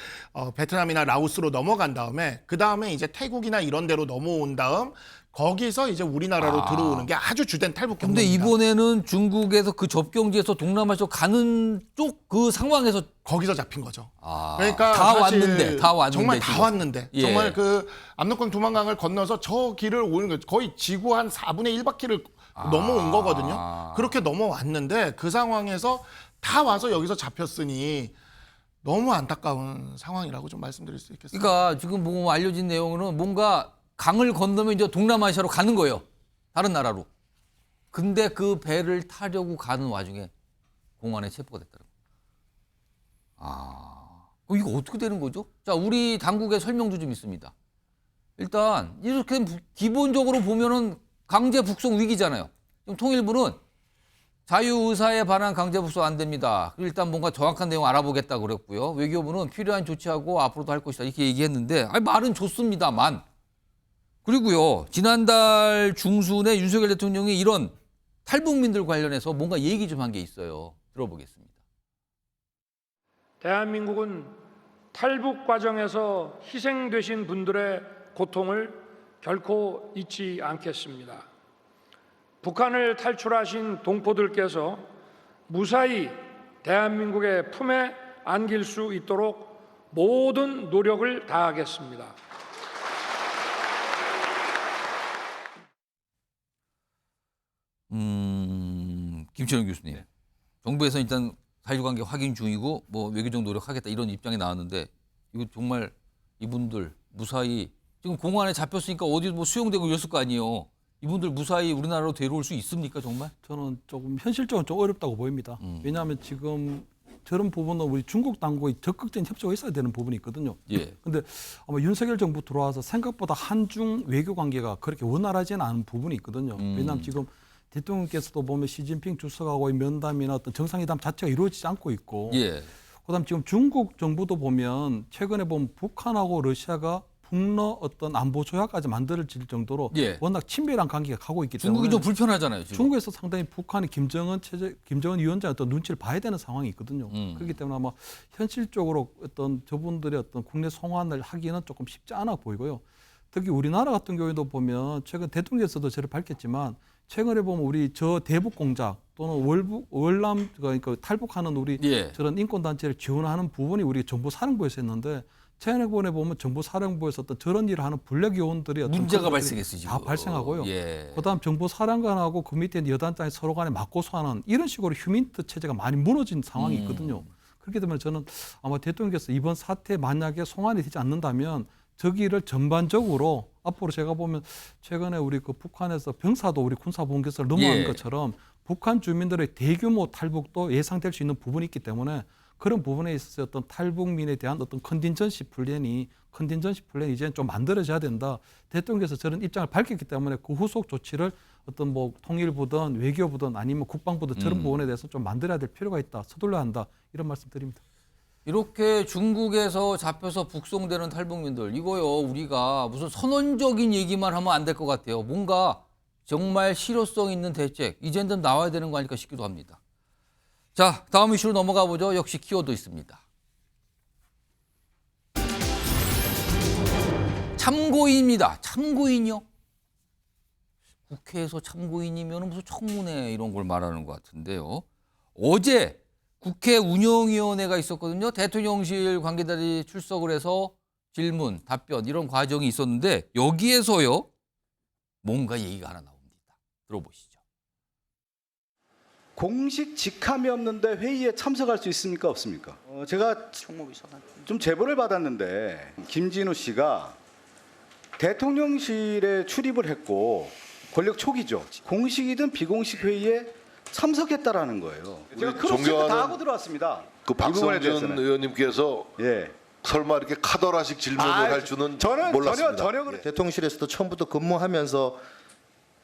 베트남이나 라오스로 넘어간 다음에 그 다음에 이제 태국이나 이런 데로 넘어온 다음 거기서 이제 우리나라로 들어오는 게 아주 주된 탈북 경로입니다. 근데 이번에는 중국에서 그 접경지에서 동남아시아 가는 쪽 그 상황에서 거기서 잡힌 거죠. 그러니까 다 사실 왔는데 정말 지금. 다 왔는데 정말 그 압록강 두만강을 건너서 저 길을 오는 거 거의 지구 한 4분의 1바퀴를 넘어온 거거든요. 그렇게 넘어왔는데 그 상황에서 다 와서 여기서 잡혔으니 너무 안타까운 상황이라고 좀 말씀드릴 수 있겠습니다. 그러니까 지금 뭐 알려진 내용으로는 뭔가 강을 건너면 이제 동남아시아로 가는 거예요. 다른 나라로. 근데 그 배를 타려고 가는 와중에 공안에 체포가 됐더라고요. 이거 어떻게 되는 거죠? 자, 우리 당국의 설명도 좀 있습니다. 일단 이렇게 기본적으로 보면은 강제 북송 위기잖아요. 그럼 통일부는 자유의사에 반한 강제 북송 안 됩니다. 일단 뭔가 정확한 내용 알아보겠다 그랬고요. 외교부는 필요한 조치하고 앞으로도 할 것이다 이렇게 얘기했는데 말은 좋습니다만 그리고요 지난달 중순에 윤석열 대통령이 이런 탈북민들 관련해서 뭔가 얘기 좀 한 게 있어요. 들어보겠습니다. 대한민국은 탈북 과정에서 희생되신 분들의 고통을 결코 잊지 않겠습니다. 북한을 탈출하신 동포들께서 무사히 대한민국의 품에 안길 수 있도록 모든 노력을 다하겠습니다. 김철현 교수님, 정부에서 일단 사실관계 확인 중이고 뭐 외교적 노력하겠다 이런 입장이 나왔는데 이거 정말 이분들 무사히 지금 공안에 잡혔으니까 어디 뭐 수용되고 이랬을 거 아니에요. 이분들 무사히 우리나라로 데려올 수 있습니까 정말? 저는 조금 현실적으로 좀 어렵다고 보입니다. 왜냐하면 지금 저런 부분은 우리 중국 당국의 적극적인 협조가 있어야 되는 부분이 있거든요. 그런데 아마 윤석열 정부 들어와서 생각보다 한중 외교 관계가 그렇게 원활하지는 않은 부분이 있거든요. 왜냐하면 지금 대통령께서도 보면 시진핑 주석하고의 면담이나 어떤 정상회담 자체가 이루어지지 않고 있고 그다음 지금 중국 정부도 보면 최근에 보면 북한하고 러시아가 북러 어떤 안보 조약까지 만들어질 정도로 워낙 친밀한 관계가 가고 있기 때문에 중국이 좀 불편하잖아요. 지금. 중국에서 상당히 북한이 김정은 위원장의 어떤 눈치를 봐야 되는 상황이 있거든요. 그렇기 때문에 아마 현실적으로 어떤 저분들의 어떤 국내 송환을 하기는 조금 쉽지 않아 보이고요. 특히 우리나라 같은 경우에도 보면 최근 대통령께서도 저를 밝혔지만 최근에 보면 우리 저 대북 공작 또는 월남 그러니까 탈북하는 우리 저런 인권 단체를 지원하는 부분이 우리 정부 사령부에서 했는데 최근에 보면 정부 사령부에서 어떤 저런 일을 하는 불력 요원들이 문제가 발생했어요. 지금. 다 발생하고요. 그다음 정부 사령관하고 그 밑에 여단장이 서로 간에 맞고소하는 이런 식으로 휴민트 체제가 많이 무너진 상황이 있거든요. 그렇게 되면 저는 아마 대통령께서 이번 사태 만약에 송환이 되지 않는다면 저기를 전반적으로 앞으로 제가 보면 최근에 우리 그 북한에서 병사도 우리 군사보훈결사를 넘어가는 예. 것처럼 북한 주민들의 대규모 탈북도 예상될 수 있는 부분이 있기 때문에 그런 부분에 있어서 어떤 탈북민에 대한 어떤 컨틴전시 플랜이 이제는 좀 만들어져야 된다. 대통령께서 저런 입장을 밝혔기 때문에 그 후속 조치를 어떤 뭐 통일부든 외교부든 아니면 국방부든 저런 부분에 대해서 좀 만들어야 될 필요가 있다. 서둘러야 한다. 이런 말씀 드립니다. 이렇게 중국에서 잡혀서 북송되는 탈북민들 이거요 우리가 무슨 선언적인 얘기만 하면 안 될 것 같아요. 뭔가 정말 실효성 있는 대책 이제는 좀 나와야 되는 거 아닐까 싶기도 합니다. 자, 다음 이슈로 넘어가 보죠. 역시 키워드 있습니다. 참고인입니다. 참고인이요? 국회에서 참고인이면 무슨 청문회 이런 걸 말하는 것 같은데요. 어제 국회 운영위원회가 있었거든요. 대통령실 관계자들이 출석을 해서 질문, 답변 이런 과정이 있었는데 여기에서요. 뭔가 얘기가 하나 나옵니다. 들어보시죠. 공식 직함이 없는데 회의에 참석할 수 있습니까? 없습니까? 제가 좀 제보를 받았는데 김진우 씨가 대통령실에 출입을 했고 권력 초기죠. 공식이든 비공식 회의에 참석했다라는 거예요. 제가 크로스체크 다 하고 들어왔습니다. 그 박성준 의원님께서 설마 이렇게 카더라식 질문을 할 줄은 몰랐습니다. 전혀 대통령실에서도 처음부터 근무하면서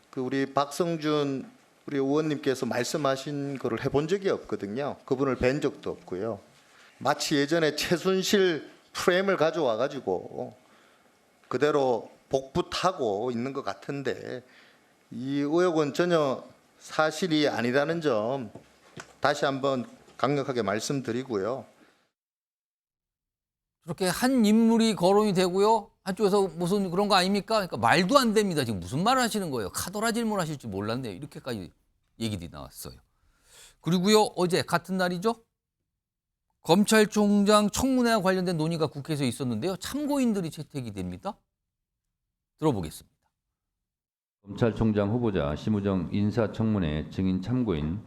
그 우리 박성준 우리 의원님께서 말씀하신 거를 해본 적이 없거든요. 그분을 뵌 적도 없고요. 마치 예전에 최순실 프레임을 가져와 가지고 그대로 복붙하고 있는 것 같은데 이 의혹은 전혀 사실이 아니라는 점 다시 한번 강력하게 말씀드리고요. 그렇게 한 인물이 거론이 되고요. 한쪽에서 무슨 그런 거 아닙니까? 그러니까 말도 안 됩니다. 지금 무슨 말을 하시는 거예요? 카더라 질문하실 줄 몰랐네요. 이렇게까지 얘기들이 나왔어요. 그리고요. 어제 같은 날이죠. 검찰총장 청문회와 관련된 논의가 국회에서 있었는데요. 참고인들이 채택이 됩니다. 들어보겠습니다. 검찰총장 후보자 심우정 인사청문회 증인 참고인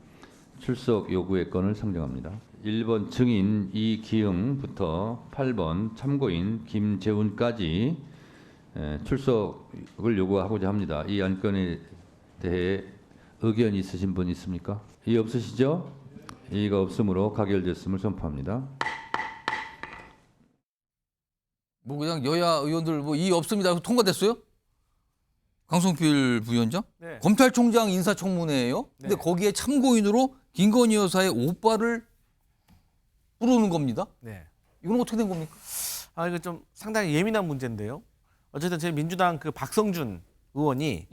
출석 요구의 건을 상정합니다. 1번 증인 이기흥부터 8번 참고인 김재훈까지 출석을 요구하고자 합니다. 이 안건에 대해 의견이 있으신 분 있습니까? 이의 없으시죠? 이의가 없으므로 가결됐음을 선포합니다. 뭐 그냥 여야 의원들 뭐 이의 없습니다. 통과됐어요? 강성필 부위원장? 네. 검찰총장 인사청문회예요. 근데 거기에 참고인으로 김건희 여사의 오빠를 부르는 겁니다. 네. 이건 어떻게 된 겁니까? 아, 이거 좀 상당히 예민한 문제인데요. 어쨌든 제 민주당 그 박성준 의원이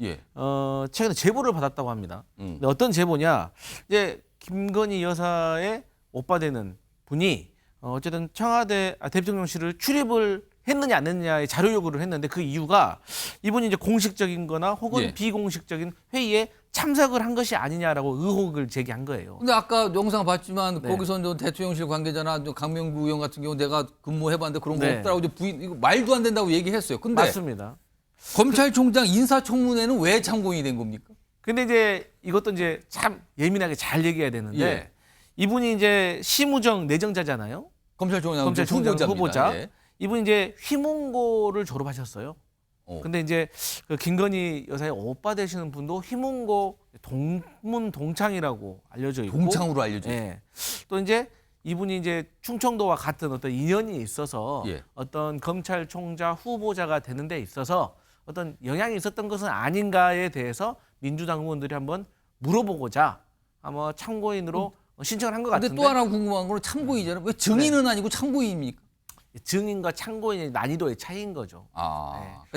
최근에 제보를 받았다고 합니다. 근데 어떤 제보냐? 이제 김건희 여사의 오빠 되는 분이 어쨌든 청와대 대통령실을 출입을 했느냐 안 했느냐의 자료 요구를 했는데 그 이유가 이분이 이제 공식적인 거나 혹은 비공식적인 회의에 참석을 한 것이 아니냐라고 의혹을 제기한 거예요. 근데 아까 영상 봤지만 거기서 대통령실 관계자나 강명구 의원 같은 경우 내가 근무해봤는데 그런 거 없다라고 부인, 이거 말도 안 된다고 얘기했어요. 근데 맞습니다. 검찰총장 인사청문회는 왜 참고인이 된 겁니까? 근데 이제 이것도 이제 참 예민하게 잘 얘기해야 되는데 이분이 이제 심우정 내정자잖아요. 검찰총장 후보자. 이분이 이제 휘문고를 졸업하셨어요. 근데 이제 그 김건희 여사의 오빠 되시는 분도 휘문고 동문 동창이라고 알려져 있고 동창으로 알려져 있고 또 이제 이분이 이제 충청도와 같은 어떤 인연이 있어서 어떤 검찰총장 후보자가 되는 데 있어서 어떤 영향이 있었던 것은 아닌가에 대해서 민주당 의원들이 한번 물어보고자 아마 참고인으로 신청을 한 것 같은데. 근데 또 하나 궁금한 거는 참고인이잖아요. 왜 증인은 아니고 참고인입니까? 증인과 참고인의 난이도의 차이인 거죠.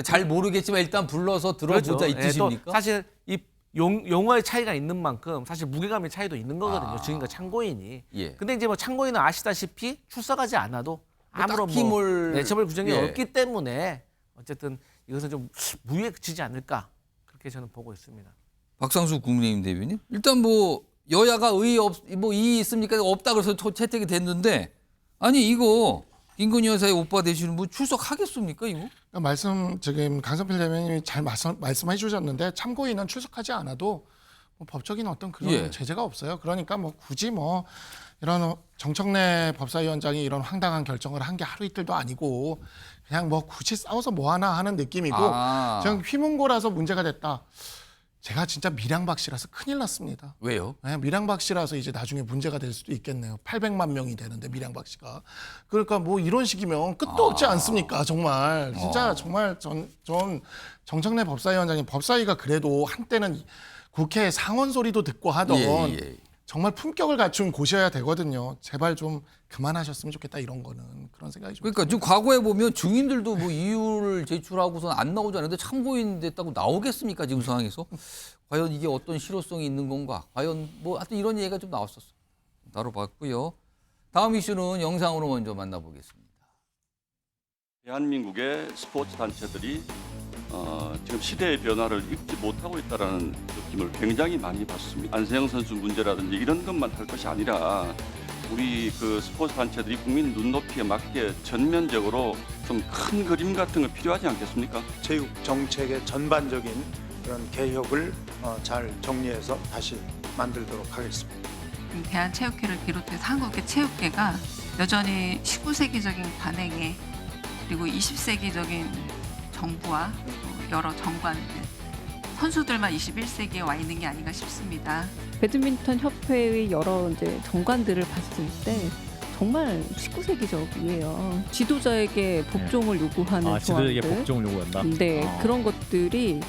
잘 모르겠지만 일단 불러서 들어보자 이 뜻입니까? 또 사실 이 용어의 차이가 있는 만큼 사실 무게감의 차이도 있는 거거든요. 증인과 참고인이. 근데 이제 뭐 참고인은 아시다시피 출석하지 않아도 아무런 처벌 규정이 없기 때문에 어쨌든 이것은 좀 무위에 그치지 않을까 그렇게 저는 보고 있습니다. 박상수 국민의힘 대변인 일단 뭐 여야가 이의 있습니까? 없다 그래서 채택이 됐는데 아니 이거 김건희 여사의 오빠 되시는 분 출석하겠습니까 이거? 지금 강성필 대변인이 잘 말씀해 주셨는데 참고인은 출석하지 않아도 뭐 법적인 어떤 그런 제재가 없어요. 그러니까 뭐 굳이 뭐 이런 정청래 법사위원장이 이런 황당한 결정을 한 게 하루 이틀도 아니고 그냥 뭐 굳이 싸워서 뭐 하나 하는 느낌이고 저는 휘문고라서 문제가 됐다. 제가 진짜 밀양박 씨라서 큰일 났습니다. 왜요? 네, 밀양박 씨라서 이제 나중에 문제가 될 수도 있겠네요. 800만 명이 되는데 밀양박 씨가. 그러니까 뭐 이런 식이면 끝도 없지 않습니까? 정말 진짜 정말 전 정청래 법사위원장님 법사위가 그래도 한때는 국회 상원 소리도 듣고 하던 정말 품격을 갖춘 곳이어야 되거든요. 제발 좀 그만하셨으면 좋겠다 이런 거는 그런 생각이 좀. 그러니까 지금 과거에 보면 증인들도 뭐 이유를 제출하고서 안 나오지 않는데 참고인 됐다고 나오겠습니까 지금 상황에서? 과연 이게 어떤 실효성이 있는 건가? 과연 뭐 하여튼 이런 얘기가 좀 나왔었어. 다뤄봤고요. 다음 이슈는 영상으로 먼저 만나보겠습니다. 대한민국의 스포츠 단체들이 지금 시대의 변화를 읽지 못하고 있다는 느낌을 굉장히 많이 받습니다. 안세영 선수 문제라든지 이런 것만 할 것이 아니라 우리 그 스포츠 단체들이 국민 눈높이에 맞게 전면적으로 좀 큰 그림 같은 거 필요하지 않겠습니까? 체육 정책의 전반적인 그런 개혁을 잘 정리해서 다시 만들도록 하겠습니다. 대한체육회를 비롯해서 한국의 체육계가 여전히 19세기적인 관행에 그리고 20세기적인 정부와 여러 정관, 선수들만 21세기에 와 있는 게 아닌가 싶습니다. 배드민턴 협회의 여러 이제 정관들을 봤을 때 정말 19세기적이에요. 지도자에게 복종을 요구하는 지도자에게 조항들. 복종을 요구한다? 네, 그런 것들이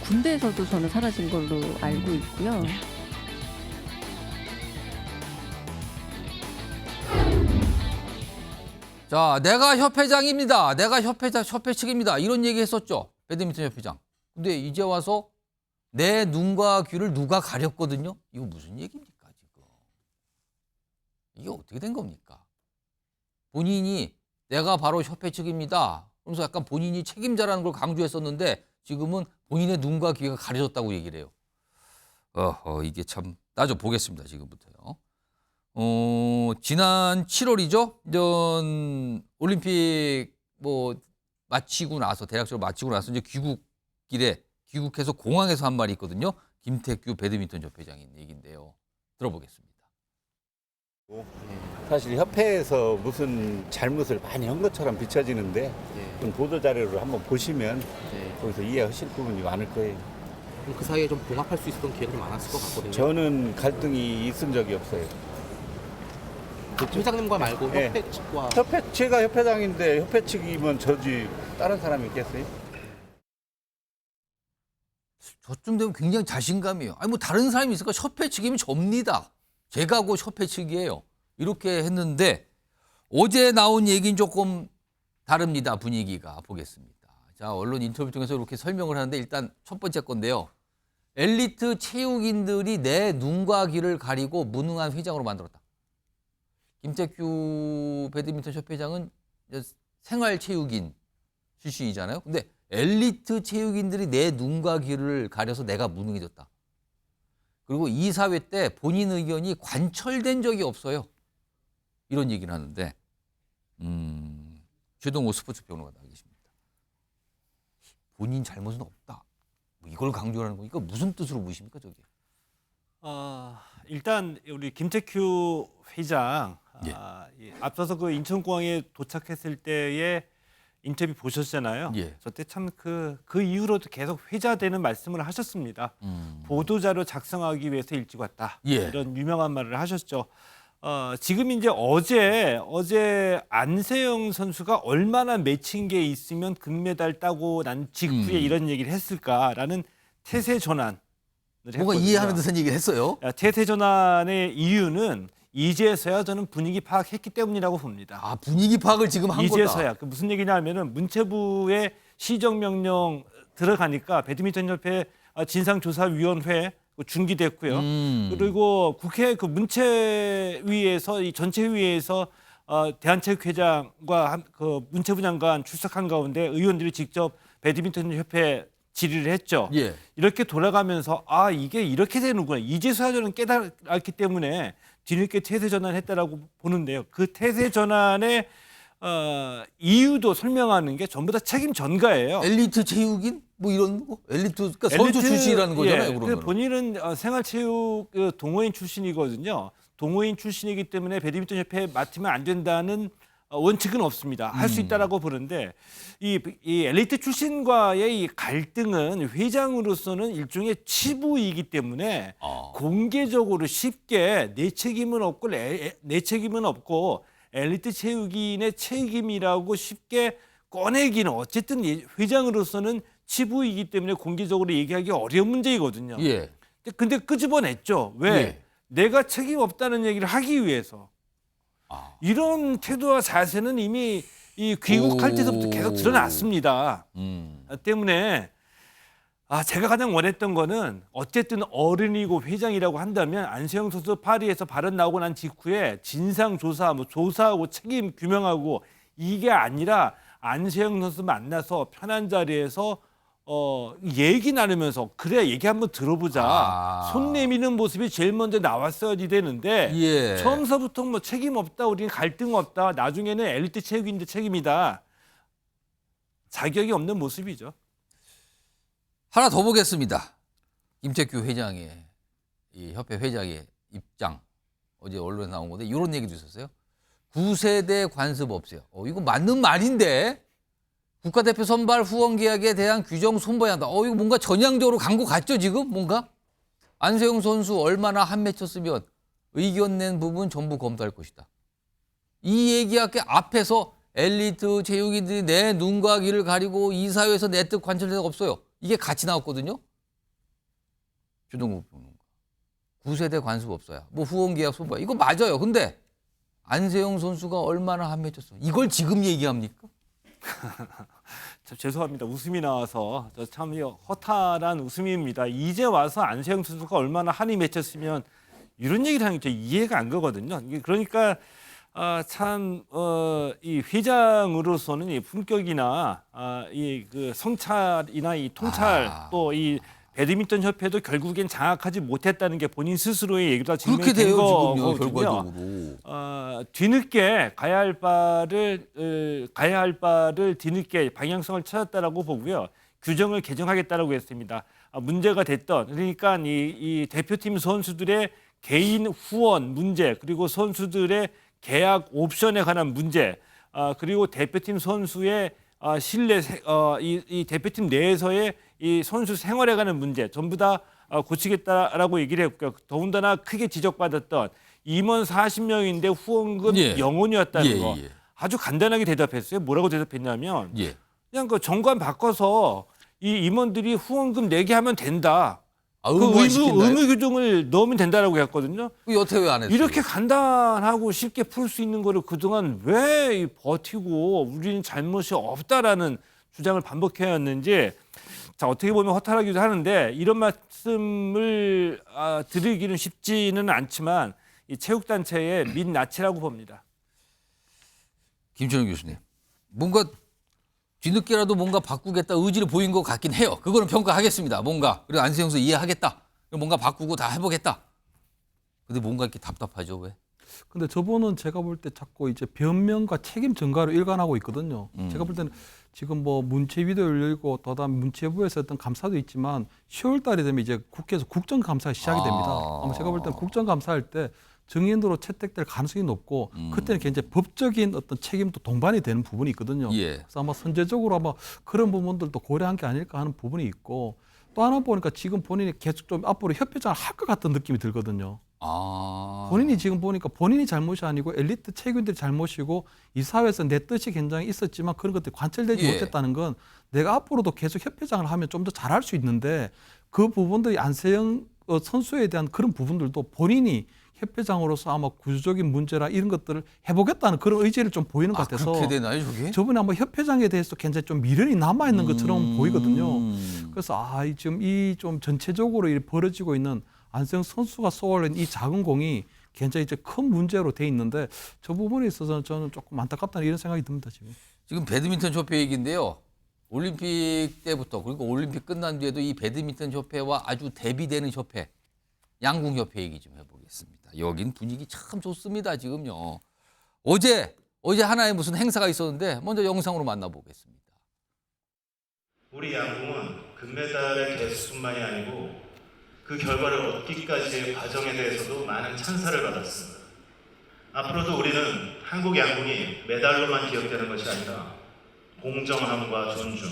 군대에서도 저는 사라진 걸로 알고 있고요. 자, 내가 협회장입니다. 내가 협회 측입니다. 이런 얘기 했었죠. 배드민턴 협회장. 근데 이제 와서 내 눈과 귀를 누가 가렸거든요. 이거 무슨 얘기입니까, 지금? 이게 어떻게 된 겁니까? 본인이 내가 바로 협회 측입니다. 그러면서 약간 본인이 책임자라는 걸 강조했었는데 지금은 본인의 눈과 귀가 가려졌다고 얘기를 해요. 이게 참 따져보겠습니다, 지금부터요. 지난 7월이죠. 전 올림픽 뭐 마치고 나서 대략적으로 마치고 나서 이제 귀국해서 공항에서 한 말이 있거든요. 김태규 배드민턴 협회장인 얘기인데요. 들어보겠습니다. 사실 협회에서 무슨 잘못을 많이 한 것처럼 비춰지는데 좀 보도 자료를 한번 보시면 거기서 이해하실 부분이 많을 거예요. 그럼 그 사이에 좀 봉합할 수 있었던 기회가 많았을 것 같거든요. 저는 갈등이 있은 적이 없어요. 회장님과 말고 네. 협회 측과 제가 협회장인데 협회 측이면 저지 다른 사람이 있겠어요? 저쯤 되면 굉장히 자신감이에요. 아니 뭐 다른 사람이 있을까? 협회 측이면 접니다. 제가 고 협회 측이에요. 이렇게 했는데 어제 나온 얘기는 조금 다릅니다. 분위기가 보겠습니다. 자, 언론 인터뷰 통해서 이렇게 설명을 하는데 일단 첫 번째 건데요. 엘리트 체육인들이 내 눈과 귀를 가리고 무능한 회장으로 만들었다. 김태규 배드민턴 협회장은 생활체육인 출신이잖아요. 근데 엘리트 체육인들이 내 눈과 귀를 가려서 내가 무능해졌다. 그리고 이사회 때 본인 의견이 관철된 적이 없어요. 이런 얘기를 하는데 최동호 스포츠 평론가 나와 계십니다. 본인 잘못은 없다. 뭐 이걸 강조하는 거 이거 무슨 뜻으로 보십니까, 저게? 일단 우리 김태규 회장 앞서서 그 인천공항에 도착했을 때의 인터뷰 보셨잖아요. 저때 참 그 이후로도 계속 회자되는 말씀을 하셨습니다. 보도자료 작성하기 위해서 일찍 왔다. 이런 유명한 말을 하셨죠. 지금 이제 어제 안세영 선수가 얼마나 맺힌 게 있으면 금메달 따고 난 직후에 이런 얘기를 했을까라는 태세 전환. 뭔가 이해하는 듯한 얘기를 했어요. 태세 전환의 이유는 이제서야 저는 분위기 파악했기 때문이라고 봅니다. 분위기 파악을 지금 한 거다. 이제서야. 그 무슨 얘기냐면은 문체부의 시정명령 들어가니까 배드민턴협회 진상조사위원회 중기됐고요. 그리고 국회 그 문체위에서 이 전체회의에서 대한체육회장과 그 문체부 장관 출석한 가운데 의원들이 직접 배드민턴협회 질의를 했죠. 이렇게 돌아가면서 이게 이렇게 되는구나. 이제서야 저는 깨달았기 때문에 뒤늦게 태세 전환을 했다라고 보는데요. 그 태세 전환의 이유도 설명하는 게 전부 다 책임 전가예요. 엘리트 체육인 뭐 이런 거? 그러니까 선수 출신이라는 거잖아요. 그러면. 본인은 생활체육 동호인 출신이거든요. 동호인 출신이기 때문에 배드민턴 협회에 맡으면 안 된다는 원칙은 없습니다. 할 수 있다라고 보는데 이 엘리트 출신과의 이 갈등은 회장으로서는 일종의 치부이기 때문에 공개적으로 쉽게 내 책임은 없고 엘리트 체육인의 책임이라고 쉽게 꺼내기는 어쨌든 회장으로서는 치부이기 때문에 공개적으로 얘기하기 어려운 문제이거든요. 예. 근데 끄집어냈죠. 왜? 예. 내가 책임 없다는 얘기를 하기 위해서. 이런 태도와 자세는 이미 이 귀국할 때부터 계속 드러났습니다. 때문에 제가 가장 원했던 거는 어쨌든 어른이고 회장이라고 한다면 안세영 선수 파리에서 발언 나오고 난 직후에 진상조사, 조사하고 책임 규명하고 이게 아니라 안세영 선수 만나서 편한 자리에서 얘기 나누면서 그래 얘기 한번 들어보자. 손 내미는 모습이 제일 먼저 나왔어야지 되는데 예. 처음서부터 뭐 책임 없다, 우리는 갈등 없다, 나중에는 엘리트 체육인들 책임이다. 자격이 없는 모습이죠. 하나 더 보겠습니다. 김책규 회장의 이 협회 회장의 입장 어제 언론에 나온 건데 이런 얘기도 있었어요. 9세대 관습 없애요. 이거 맞는 말인데 국가대표 선발 후원 계약에 대한 규정 손봐야 한다. 이거 뭔가 전향적으로 간 것 같죠 지금 뭔가? 안세영 선수 얼마나 한 맺혔으면 의견 낸 부분 전부 검토할 것이다. 이 얘기할게 앞에서 엘리트 체육인들이 내 눈과 귀를 가리고 이 사회에서 내 뜻 관철 데가 없어요. 이게 같이 나왔거든요. 주동국 평론가. 9세대 관습 없어요. 뭐 후원 계약 손봐. 이거 맞아요. 근데 안세영 선수가 얼마나 한 맺혔어. 이걸 지금 얘기합니까? 참 죄송합니다. 웃음이 나와서 참 허탈한 웃음입니다. 이제 와서 안세영 선수가 얼마나 한이 맺혔으면 이런 얘기를 하는 게 이해가 안 가거든요. 그러니까 이 회장으로서는 이 품격이나 이 그 성찰이나 이 통찰 또 이 배드민턴 협회도 결국엔 장악하지 못했다는 게 본인 스스로의 얘기가 그렇게 증명된 돼요 지금요 거거든요. 결과적으로. 뒤늦게 가야 할 바를 뒤늦게 방향성을 찾았다라고 보고요. 규정을 개정하겠다라고 했습니다. 문제가 됐던 그러니까 이 대표팀 선수들의 개인 후원 문제 그리고 선수들의 계약 옵션에 관한 문제 그리고 대표팀 선수의 신뢰 이 대표팀 내에서의 이 선수 생활에 관한 문제 전부 다 고치겠다라고 얘기를 했고요. 더군다나 크게 지적받았던 임원 40명인데 후원금 0원이었다는 거 아주 간단하게 대답했어요. 뭐라고 대답했냐면 그냥 그 정관 바꿔서 이 임원들이 후원금 내게 하면 된다. 의무 규정을 넣으면 된다라고 했거든요. 여태 왜 안 했어요? 이렇게 간단하고 쉽게 풀 수 있는 거를 그동안 왜 버티고 우리는 잘못이 없다라는 주장을 반복해야 했는지 자 어떻게 보면 허탈하기도 하는데 이런 말씀을 드리기는 쉽지는 않지만 이 체육단체의 민낯이라고 봅니다. 김천영 교수님, 뭔가 뒤늦게라도 뭔가 바꾸겠다 의지를 보인 것 같긴 해요. 그거는 평가하겠습니다. 뭔가 그리고 안세영 선수 이해하겠다. 뭔가 바꾸고 다 해보겠다. 근데 뭔가 이렇게 답답하죠 왜? 근데 저분은 제가 볼 때 자꾸 이제 변명과 책임 전가로 일관하고 있거든요. 제가 볼 때는 지금 뭐 문체위도 열리고 또다음 문체부에서 어떤 감사도 있지만 10월 달이 되면 이제 국회에서 국정감사가 시작이 됩니다. 아마 제가 볼 때는 국정감사할 때 증인으로 채택될 가능성이 높고 그때는 굉장히 법적인 어떤 책임도 동반이 되는 부분이 있거든요. 그래서 아마 선제적으로 아마 그런 부분들도 고려한 게 아닐까 하는 부분이 있고 또 하나 보니까 지금 본인이 계속 좀 앞으로 협회장을 할 것 같은 느낌이 들거든요. 본인이 지금 보니까 본인이 잘못이 아니고 엘리트 체육인들이 잘못이고 이 사회에서 내 뜻이 굉장히 있었지만 그런 것들이 관철되지 못했다는 건 내가 앞으로도 계속 협회장을 하면 좀 더 잘할 수 있는데 그 부분들이 안세영 선수에 대한 그런 부분들도 본인이 협회장으로서 아마 구조적인 문제라 이런 것들을 해보겠다는 그런 의지를 좀 보이는 것 같아서 그렇게 되나요, 저게? 저번에 아마 협회장에 대해서 굉장히 좀 미련이 남아 있는 것처럼 보이거든요. 그래서 지금 이 좀 전체적으로 벌어지고 있는 안세영 선수가 쏘아올린 이 작은 공이 굉장히 이제 큰 문제로 돼 있는데 저 부분에 있어서는 저는 조금 안타깝다는 이런 생각이 듭니다 지금 배드민턴 협회 얘기인데요. 올림픽 때부터 그리고 올림픽 끝난 뒤에도 이 배드민턴 협회와 아주 대비되는 협회, 양궁협회 얘기 좀 해보겠습니다. 여긴 분위기 참 좋습니다 지금요. 어제 하나의 무슨 행사가 있었는데 먼저 영상으로 만나보겠습니다. 우리 양궁은 금메달의 개수뿐만이 아니고 그 결과를 얻기까지의 과정에 대해서도 많은 찬사를 받았습니다. 앞으로도 우리는 한국 양궁이 메달로만 기억되는 것이 아니라 공정함과 존중,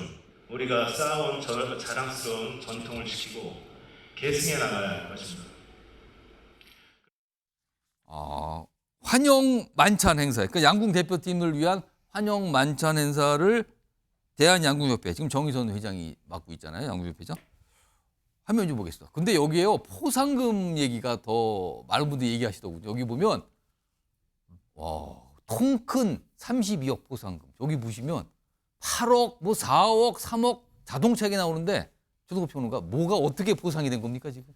우리가 쌓아온 자랑스러운 전통을 지키고 계승해 나가야 할 것입니다. 환영 만찬 행사, 그러니까 양궁 대표팀을 위한 환영 만찬 행사를 대한양궁협회, 지금 정의선 회장이 맡고 있잖아요. 양궁협회장. 화면 좀 보겠습니다. 근데 여기에요, 포상금 얘기가 더 많은 분들이 얘기하시더군요. 여기 보면 통 큰 32억 포상금. 여기 보시면 8억, 뭐 4억, 3억 자동차게 나오는데 조동호 평론가, 뭐가 어떻게 포상이 된 겁니까 지금?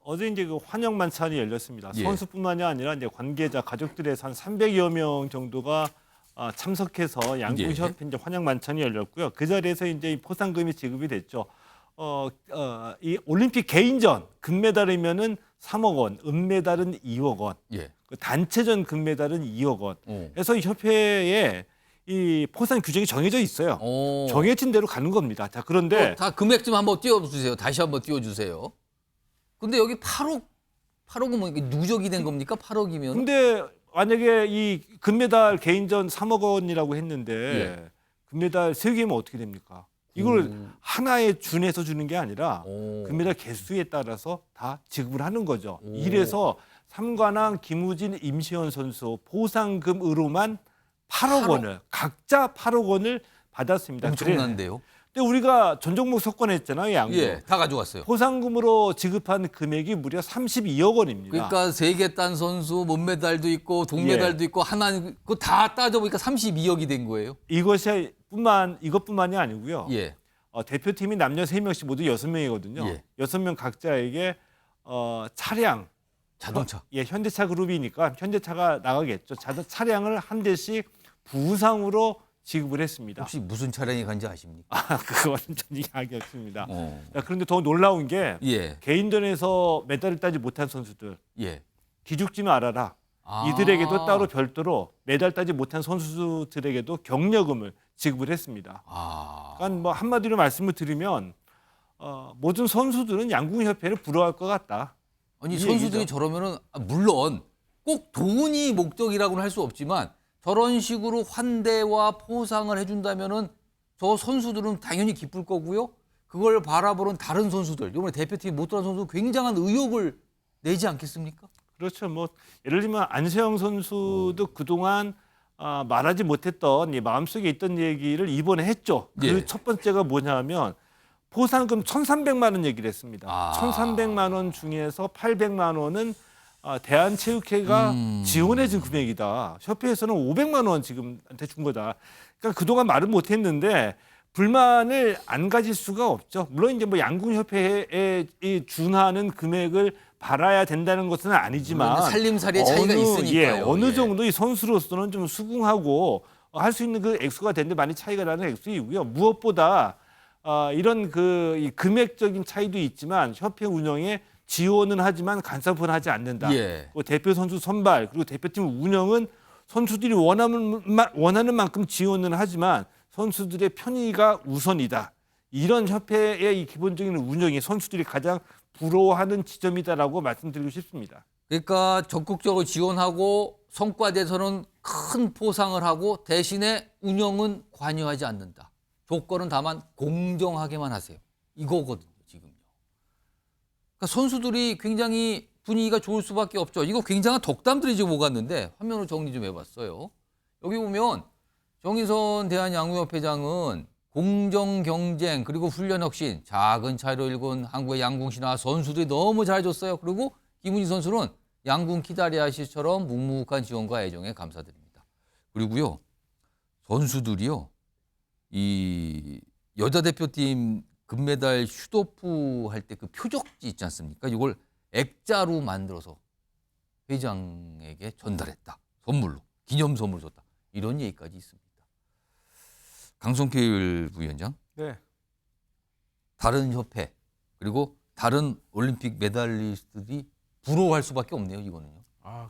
어제 이제 그 환영 만찬이 열렸습니다. 예. 선수뿐만이 아니라 이제 관계자, 가족들에서 한 300여 명 정도가 참석해서 양궁협회 이제 환영 만찬이 열렸고요. 그 자리에서 이제 이 포상금이 지급이 됐죠. 이 올림픽 개인전 금메달이면은 3억 원, 은메달은 2억 원, 그 단체전 금메달은 2억 원. 그래서 이 협회에 이 포상 규정이 정해져 있어요. 정해진 대로 가는 겁니다. 자, 그런데 다 금액 좀 한번 띄워주세요. 다시 한번 띄워주세요. 근데 여기 8억은 뭐 누적이 된 겁니까? 8억이면? 근데 만약에 이 금메달 개인전 3억 원이라고 했는데 금메달 3개면 어떻게 됩니까? 이걸 하나에 준해서 주는 게 아니라 금메달 개수에 따라서 다 지급을 하는 거죠. 이래서 삼관왕 김우진, 임시현 선수 포상금으로만 8억 원을 각자 8억 원을 받았습니다. 엄청난데요? 근데 우리가 전 종목 석권했잖아요, 양궁. 예, 다 가져갔어요. 포상금으로 지급한 금액이 무려 32억 원입니다. 그러니까 세계 딴 선수 금메달도 있고 동메달도 있고 하나 그거 다 따져보니까 32억이 된 거예요. 이것뿐만이 아니고요. 예. 대표팀이 남녀 3명씩 모두 6명이거든요. 6명 각자에게 차량, 자동차. 현대차 그룹이니까 현대차가 나가겠죠. 차량을 한 대씩 부상으로 지급을 했습니다. 혹시 무슨 차량이 간지 아십니까? 그거는 전 이야기 없습니다. 자, 그런데 더 놀라운 게 개인전에서 메달을 따지 못한 선수들 기죽지 말아라. 이들에게도 따로 별도로 메달 따지 못한 선수들에게도 격려금을 지급을 했습니다. 그러니까 뭐 한마디로 말씀을 드리면 모든 선수들은 양궁협회를 부러워할 것 같다. 아니 선수들이 저러면은 물론 꼭 돈이 목적이라고는 할 수 없지만 저런 식으로 환대와 포상을 해준다면은 저 선수들은 당연히 기쁠 거고요. 그걸 바라보는 다른 선수들, 이번에 대표팀 못 들어간 선수 굉장한 의욕을 내지 않겠습니까? 그렇죠. 뭐 예를 들면 안세영 선수도 그동안 말하지 못했던 이 마음속에 있던 얘기를 이번에 했죠. 그 첫 번째가 뭐냐면 포상금 1,300만 원 얘기를 했습니다. 1,300만 원 중에서 800만 원은 대한체육회가 지원해 준 금액이다. 협회에서는 500만 원 지금한테 준 거다. 그러니까 그동안 말은 못했는데 불만을 안 가질 수가 없죠. 물론 이제 뭐 양궁협회에 준하는 금액을 받아야 된다는 것은 아니지만 살림살이의 차이가 있으니까요. 어느 정도 이 선수로서는 좀 수긍하고 할 수 있는 그 액수가 되는데 많이 차이가 나는 액수이고요. 무엇보다 이런 이 금액적인 차이도 있지만 협회 운영에 지원은 하지만 간섭은 하지 않는다. 대표 선수 선발 그리고 대표팀 운영은 선수들이 원하는 만큼 지원은 하지만 선수들의 편의가 우선이다. 이런 협회의 이 기본적인 운영이 선수들이 가장 부러워하는 지점이다라고 말씀드리고 싶습니다. 그러니까 적극적으로 지원하고 성과대에서는 큰 포상을 하고 대신에 운영은 관여하지 않는다. 조건은 다만 공정하게만 하세요. 이거거든요, 지금요. 그러니까 선수들이 굉장히 분위기가 좋을 수밖에 없죠. 이거 굉장한 덕담들이 지금 오갔는데 화면으로 정리 좀 해봤어요. 여기 보면 정의선 대한양궁협회장은 공정 경쟁 그리고 훈련 혁신, 작은 차이로 일군 한국의 양궁 신화 선수들이 너무 잘해줬어요. 그리고 김우진 선수는 양궁 키다리아시처럼 묵묵한 지원과 애정에 감사드립니다. 그리고요 선수들이요 이 여자 대표팀 금메달 슈도프 할 때 그 표적지 있지 않습니까? 이걸 액자로 만들어서 회장에게 전달했다. 선물로 기념 선물 줬다. 이런 얘기까지 있습니다. 강성필 부위원장. 네. 다른 협회 그리고 다른 올림픽 메달리스트들이 부러워할 수밖에 없네요. 이거는요.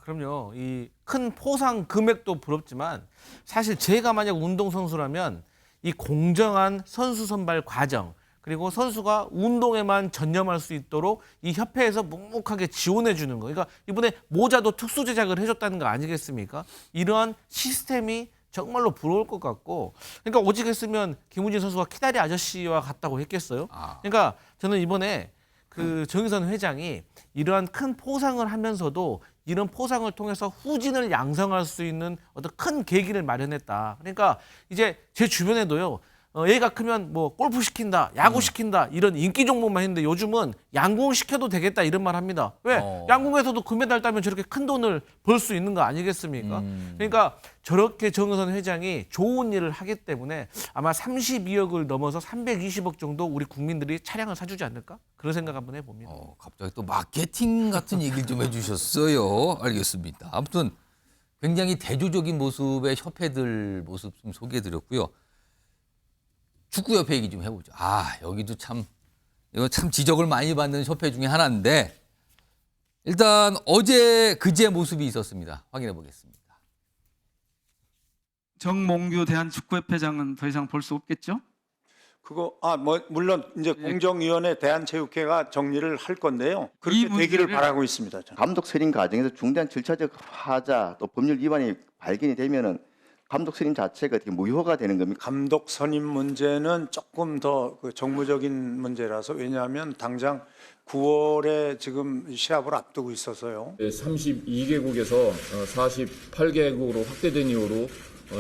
그럼요. 이 큰 포상 금액도 부럽지만 사실 제가 만약 운동선수라면 이 공정한 선수 선발 과정 그리고 선수가 운동에만 전념할 수 있도록 이 협회에서 묵묵하게 지원해 주는 거. 그러니까 이번에 모자도 특수 제작을 해줬다는 거 아니겠습니까? 이러한 시스템이 정말로 부러울 것 같고, 그러니까 오직 했으면 김우진 선수가 키다리 아저씨와 같다고 했겠어요? 그러니까 저는 이번에 그 정의선 회장이 이러한 큰 포상을 하면서도 이런 포상을 통해서 후진을 양성할 수 있는 어떤 큰 계기를 마련했다. 그러니까 이제 제 주변에도요. 얘가 크면 뭐 골프 시킨다, 야구 시킨다 이런 인기 종목만 했는데 요즘은 양궁 시켜도 되겠다 이런 말 합니다. 왜? 양궁에서도 금메달 따면 저렇게 큰 돈을 벌 수 있는 거 아니겠습니까? 그러니까 저렇게 정의선 회장이 좋은 일을 하기 때문에 아마 32억을 넘어서 320억 정도 우리 국민들이 차량을 사주지 않을까? 그런 생각 한번 해봅니다. 갑자기 또 마케팅 같은 얘기를 좀 해주셨어요. 알겠습니다. 아무튼 굉장히 대조적인 모습의 협회들 모습 좀 소개해드렸고요. 축구협회 얘기 좀 해보죠. 여기도 참, 이거 참 지적을 많이 받는 협회 중에 하나인데, 일단 그제 모습이 있었습니다. 확인해 보겠습니다. 정몽규 대한축구협회장은 더 이상 볼 수 없겠죠? 그거 물론 이제 공정위원회 대한체육회가 정리를 할 건데요. 그렇게 되기를 바라고 있습니다. 저는. 감독 선임 과정에서 중대한 절차적 하자 또 법률 위반이 발견이 되면은 감독 선임 자체가 어떻게 무효가 되는 겁니까? 감독 선임 문제는 조금 더 정무적인 문제라서, 왜냐하면 당장 9월에 지금 시합을 앞두고 있어서요. 32개국에서 48개국으로 확대된 이후로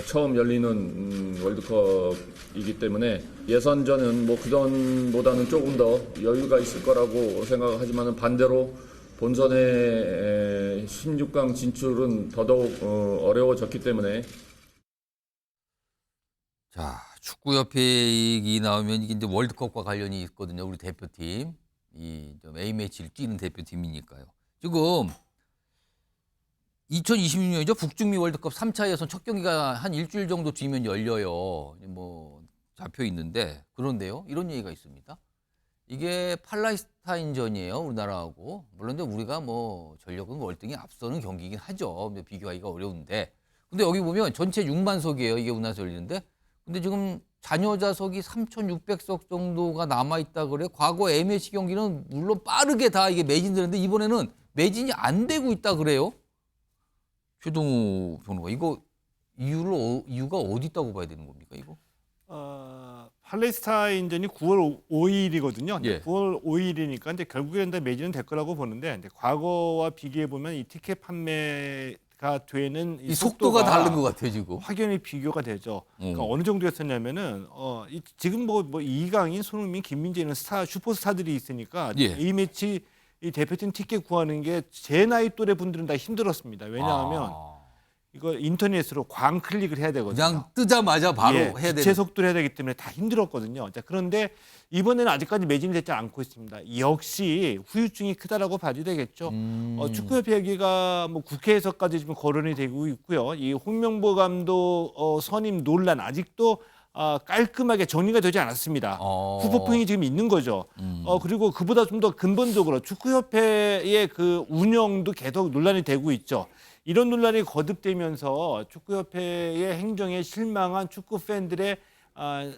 처음 열리는 월드컵이기 때문에 예선전은 뭐 그전보다는 조금 더 여유가 있을 거라고 생각하지만 반대로 본선의 16강 진출은 더더욱 어려워졌기 때문에. 자, 축구협회 얘기 나오면 이게 이제 월드컵과 관련이 있거든요. 우리 대표팀. 좀 A매치를 뛰는 대표팀이니까요. 지금 2026년이죠. 북중미 월드컵 3차 예선 첫 경기가 한 일주일 정도 뒤면 열려요. 뭐 잡혀 있는데, 그런데요. 이런 얘기가 있습니다. 이게 팔레스타인전이에요. 우리나라하고. 물론 우리가 뭐 전력은 월등히 앞서는 경기이긴 하죠. 비교하기가 어려운데. 근데 여기 보면 전체 6만석이에요. 이게 우리나라에서 열리는데. 근데 지금 잔여자석이 3,600석 정도가 남아있다 그래요. 과거 A매치 경기는 물론 빠르게 다 이게 매진되는데 이번에는 매진이 안 되고 있다 그래요. 최동우 변호사, 이거 이유가 어디 있다고 봐야 되는 겁니까, 이거? 팔레스타인전이 9월 5일이거든요. 예. 9월 5일이니까 이제 결국에는 다 매진은 될 거라고 보는데, 이제 과거와 비교해 보면 이 티켓 판매가 되는 이 속도가 다른 것 같아요, 지금. 확연히 비교가 되죠. 그러니까 어느 정도였었냐면은 지금 뭐 이강인, 손흥민, 김민재 이런 슈퍼스타들이 있으니까 A 매치 이 대표팀 티켓 구하는 게 제 나이 또래 분들은 다 힘들었습니다. 왜냐하면 이거 인터넷으로 광클릭을 해야 되거든요. 그냥 뜨자마자 바로 해야 되는. 기체 속도를 해야 되기 때문에 다 힘들었거든요. 자, 그런데 이번에는 아직까지 매진이 되지 않고 있습니다. 역시 후유증이 크다라고 봐도 되겠죠. 축구협회 얘기가 뭐 국회에서까지 지금 거론이 되고 있고요. 이 홍명보 감독 선임 논란 아직도 깔끔하게 정리가 되지 않았습니다. 후폭풍이 지금 있는 거죠. 그리고 그보다 좀 더 근본적으로 축구협회의 그 운영도 계속 논란이 되고 있죠. 이런 논란이 거듭되면서 축구협회의 행정에 실망한 축구 팬들의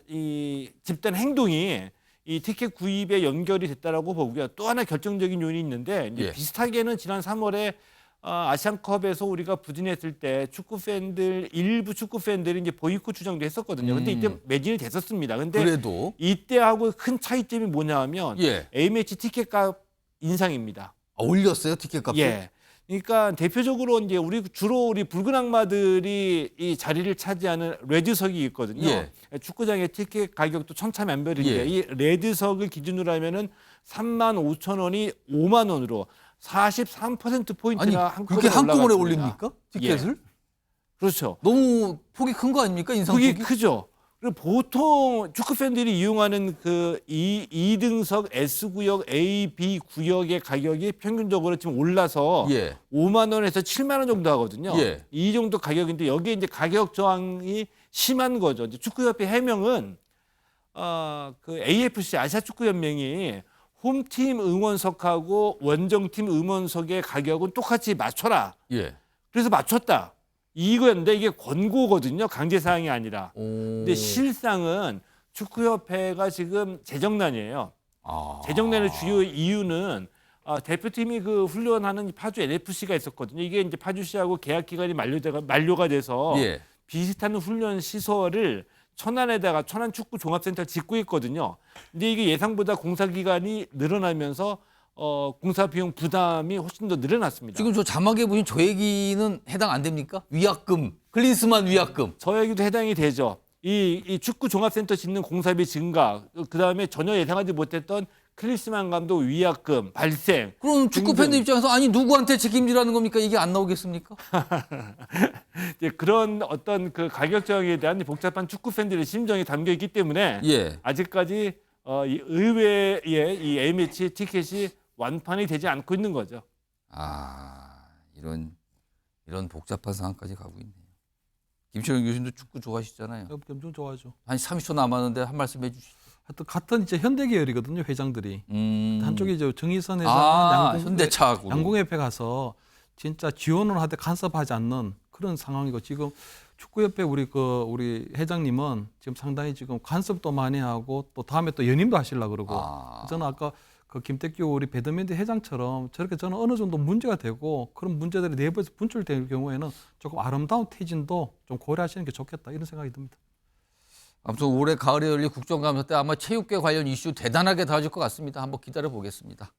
이 집단 행동이 이 티켓 구입에 연결이 됐다라고 보고요. 또 하나 결정적인 요인이 있는데 이제 비슷하게는 지난 3월에 아시안컵에서 우리가 부진했을 때 일부 축구 팬들이 이제 보이콧 주장도 했었거든요. 근데 이때 매진이 됐었습니다. 근데 그래도 이때하고 큰 차이점이 뭐냐면 A매치 티켓값 인상입니다. 올렸어요, 티켓값을? 예. 그러니까 대표적으로 이제 주로 우리 붉은 악마들이 이 자리를 차지하는 레드석이 있거든요. 축구장의 티켓 가격도 천차만별인데 이 레드석을 기준으로 하면은 35,000원이 5만 원으로 43%포인트나 한꺼번에 올라갔습니다. 올립니까? 티켓을? 그렇죠. 너무 폭이 큰 거 아닙니까? 인상폭이? 폭이 크죠. 그리고 보통 축구 팬들이 이용하는 그 2등석 S구역, A, B 구역의 가격이 평균적으로 지금 올라서 5만 원에서 7만 원 정도 하거든요. 이 정도 가격인데 여기에 이제 가격 저항이 심한 거죠. 이제 축구협회 해명은 그 AFC 아시아축구연맹이 홈팀 응원석하고 원정팀 응원석의 가격은 똑같이 맞춰라. 그래서 맞췄다. 이거였는데 이게 권고거든요. 강제 사항이 아니라. 근데 실상은 축구협회가 지금 재정난이에요. 재정난의 주요 이유는 대표팀이 그 훈련하는 파주 LFC가 있었거든요. 이게 이제 파주시하고 계약 기간이 만료가 돼서 예. 비슷한 훈련 시설을 천안에다가 천안 축구 종합센터를 짓고 있거든요. 근데 이게 예상보다 공사 기간이 늘어나면서 공사 비용 부담이 훨씬 더 늘어났습니다. 지금 저 자막에 보신 저 얘기는 해당 안 됩니까? 위약금, 클린스만 위약금. 저 얘기도 해당이 되죠. 이 축구 종합센터 짓는 공사비 증가, 그다음에 전혀 예상하지 못했던 클린스만 감독 위약금 발생. 그럼 축구 팬들 입장에서 아니 누구한테 책임지라는 겁니까? 이게 안 나오겠습니까? 이제 그런 어떤 그 가격 정액에 대한 복잡한 축구 팬들의 심정이 담겨 있기 때문에 예. 아직까지 이 의외의 이 A매치 티켓이 완판이 되지 않고 있는 거죠. 이런 복잡한 상황까지 가고 있네요. 김철영 교수님도 축구 좋아하시잖아요. 엄청 좋아하죠. 한 30초 남았는데 한 말씀 해주시죠. 하여튼 같은 이제 현대 계열이거든요, 회장들이. 한쪽에 이제 정의선 회장, 현대차하고 양궁협회 가서 진짜 지원을 하되 간섭하지 않는 그런 상황이고, 지금 축구협회 우리 회장님은 지금 상당히 지금 간섭도 많이 하고 또 다음에 또 연임도 하시려고 그러고. 저는 아까 그 김태규 우리 배드민턴 회장처럼 저렇게 저는 어느 정도 문제가 되고 그런 문제들이 내부에서 분출될 경우에는 조금 아름다운 퇴진도 좀 고려하시는 게 좋겠다, 이런 생각이 듭니다. 아무튼 올해 가을에 열릴 국정감사 때 아마 체육계 관련 이슈 대단하게 다뤄질 것 같습니다. 한번 기다려 보겠습니다.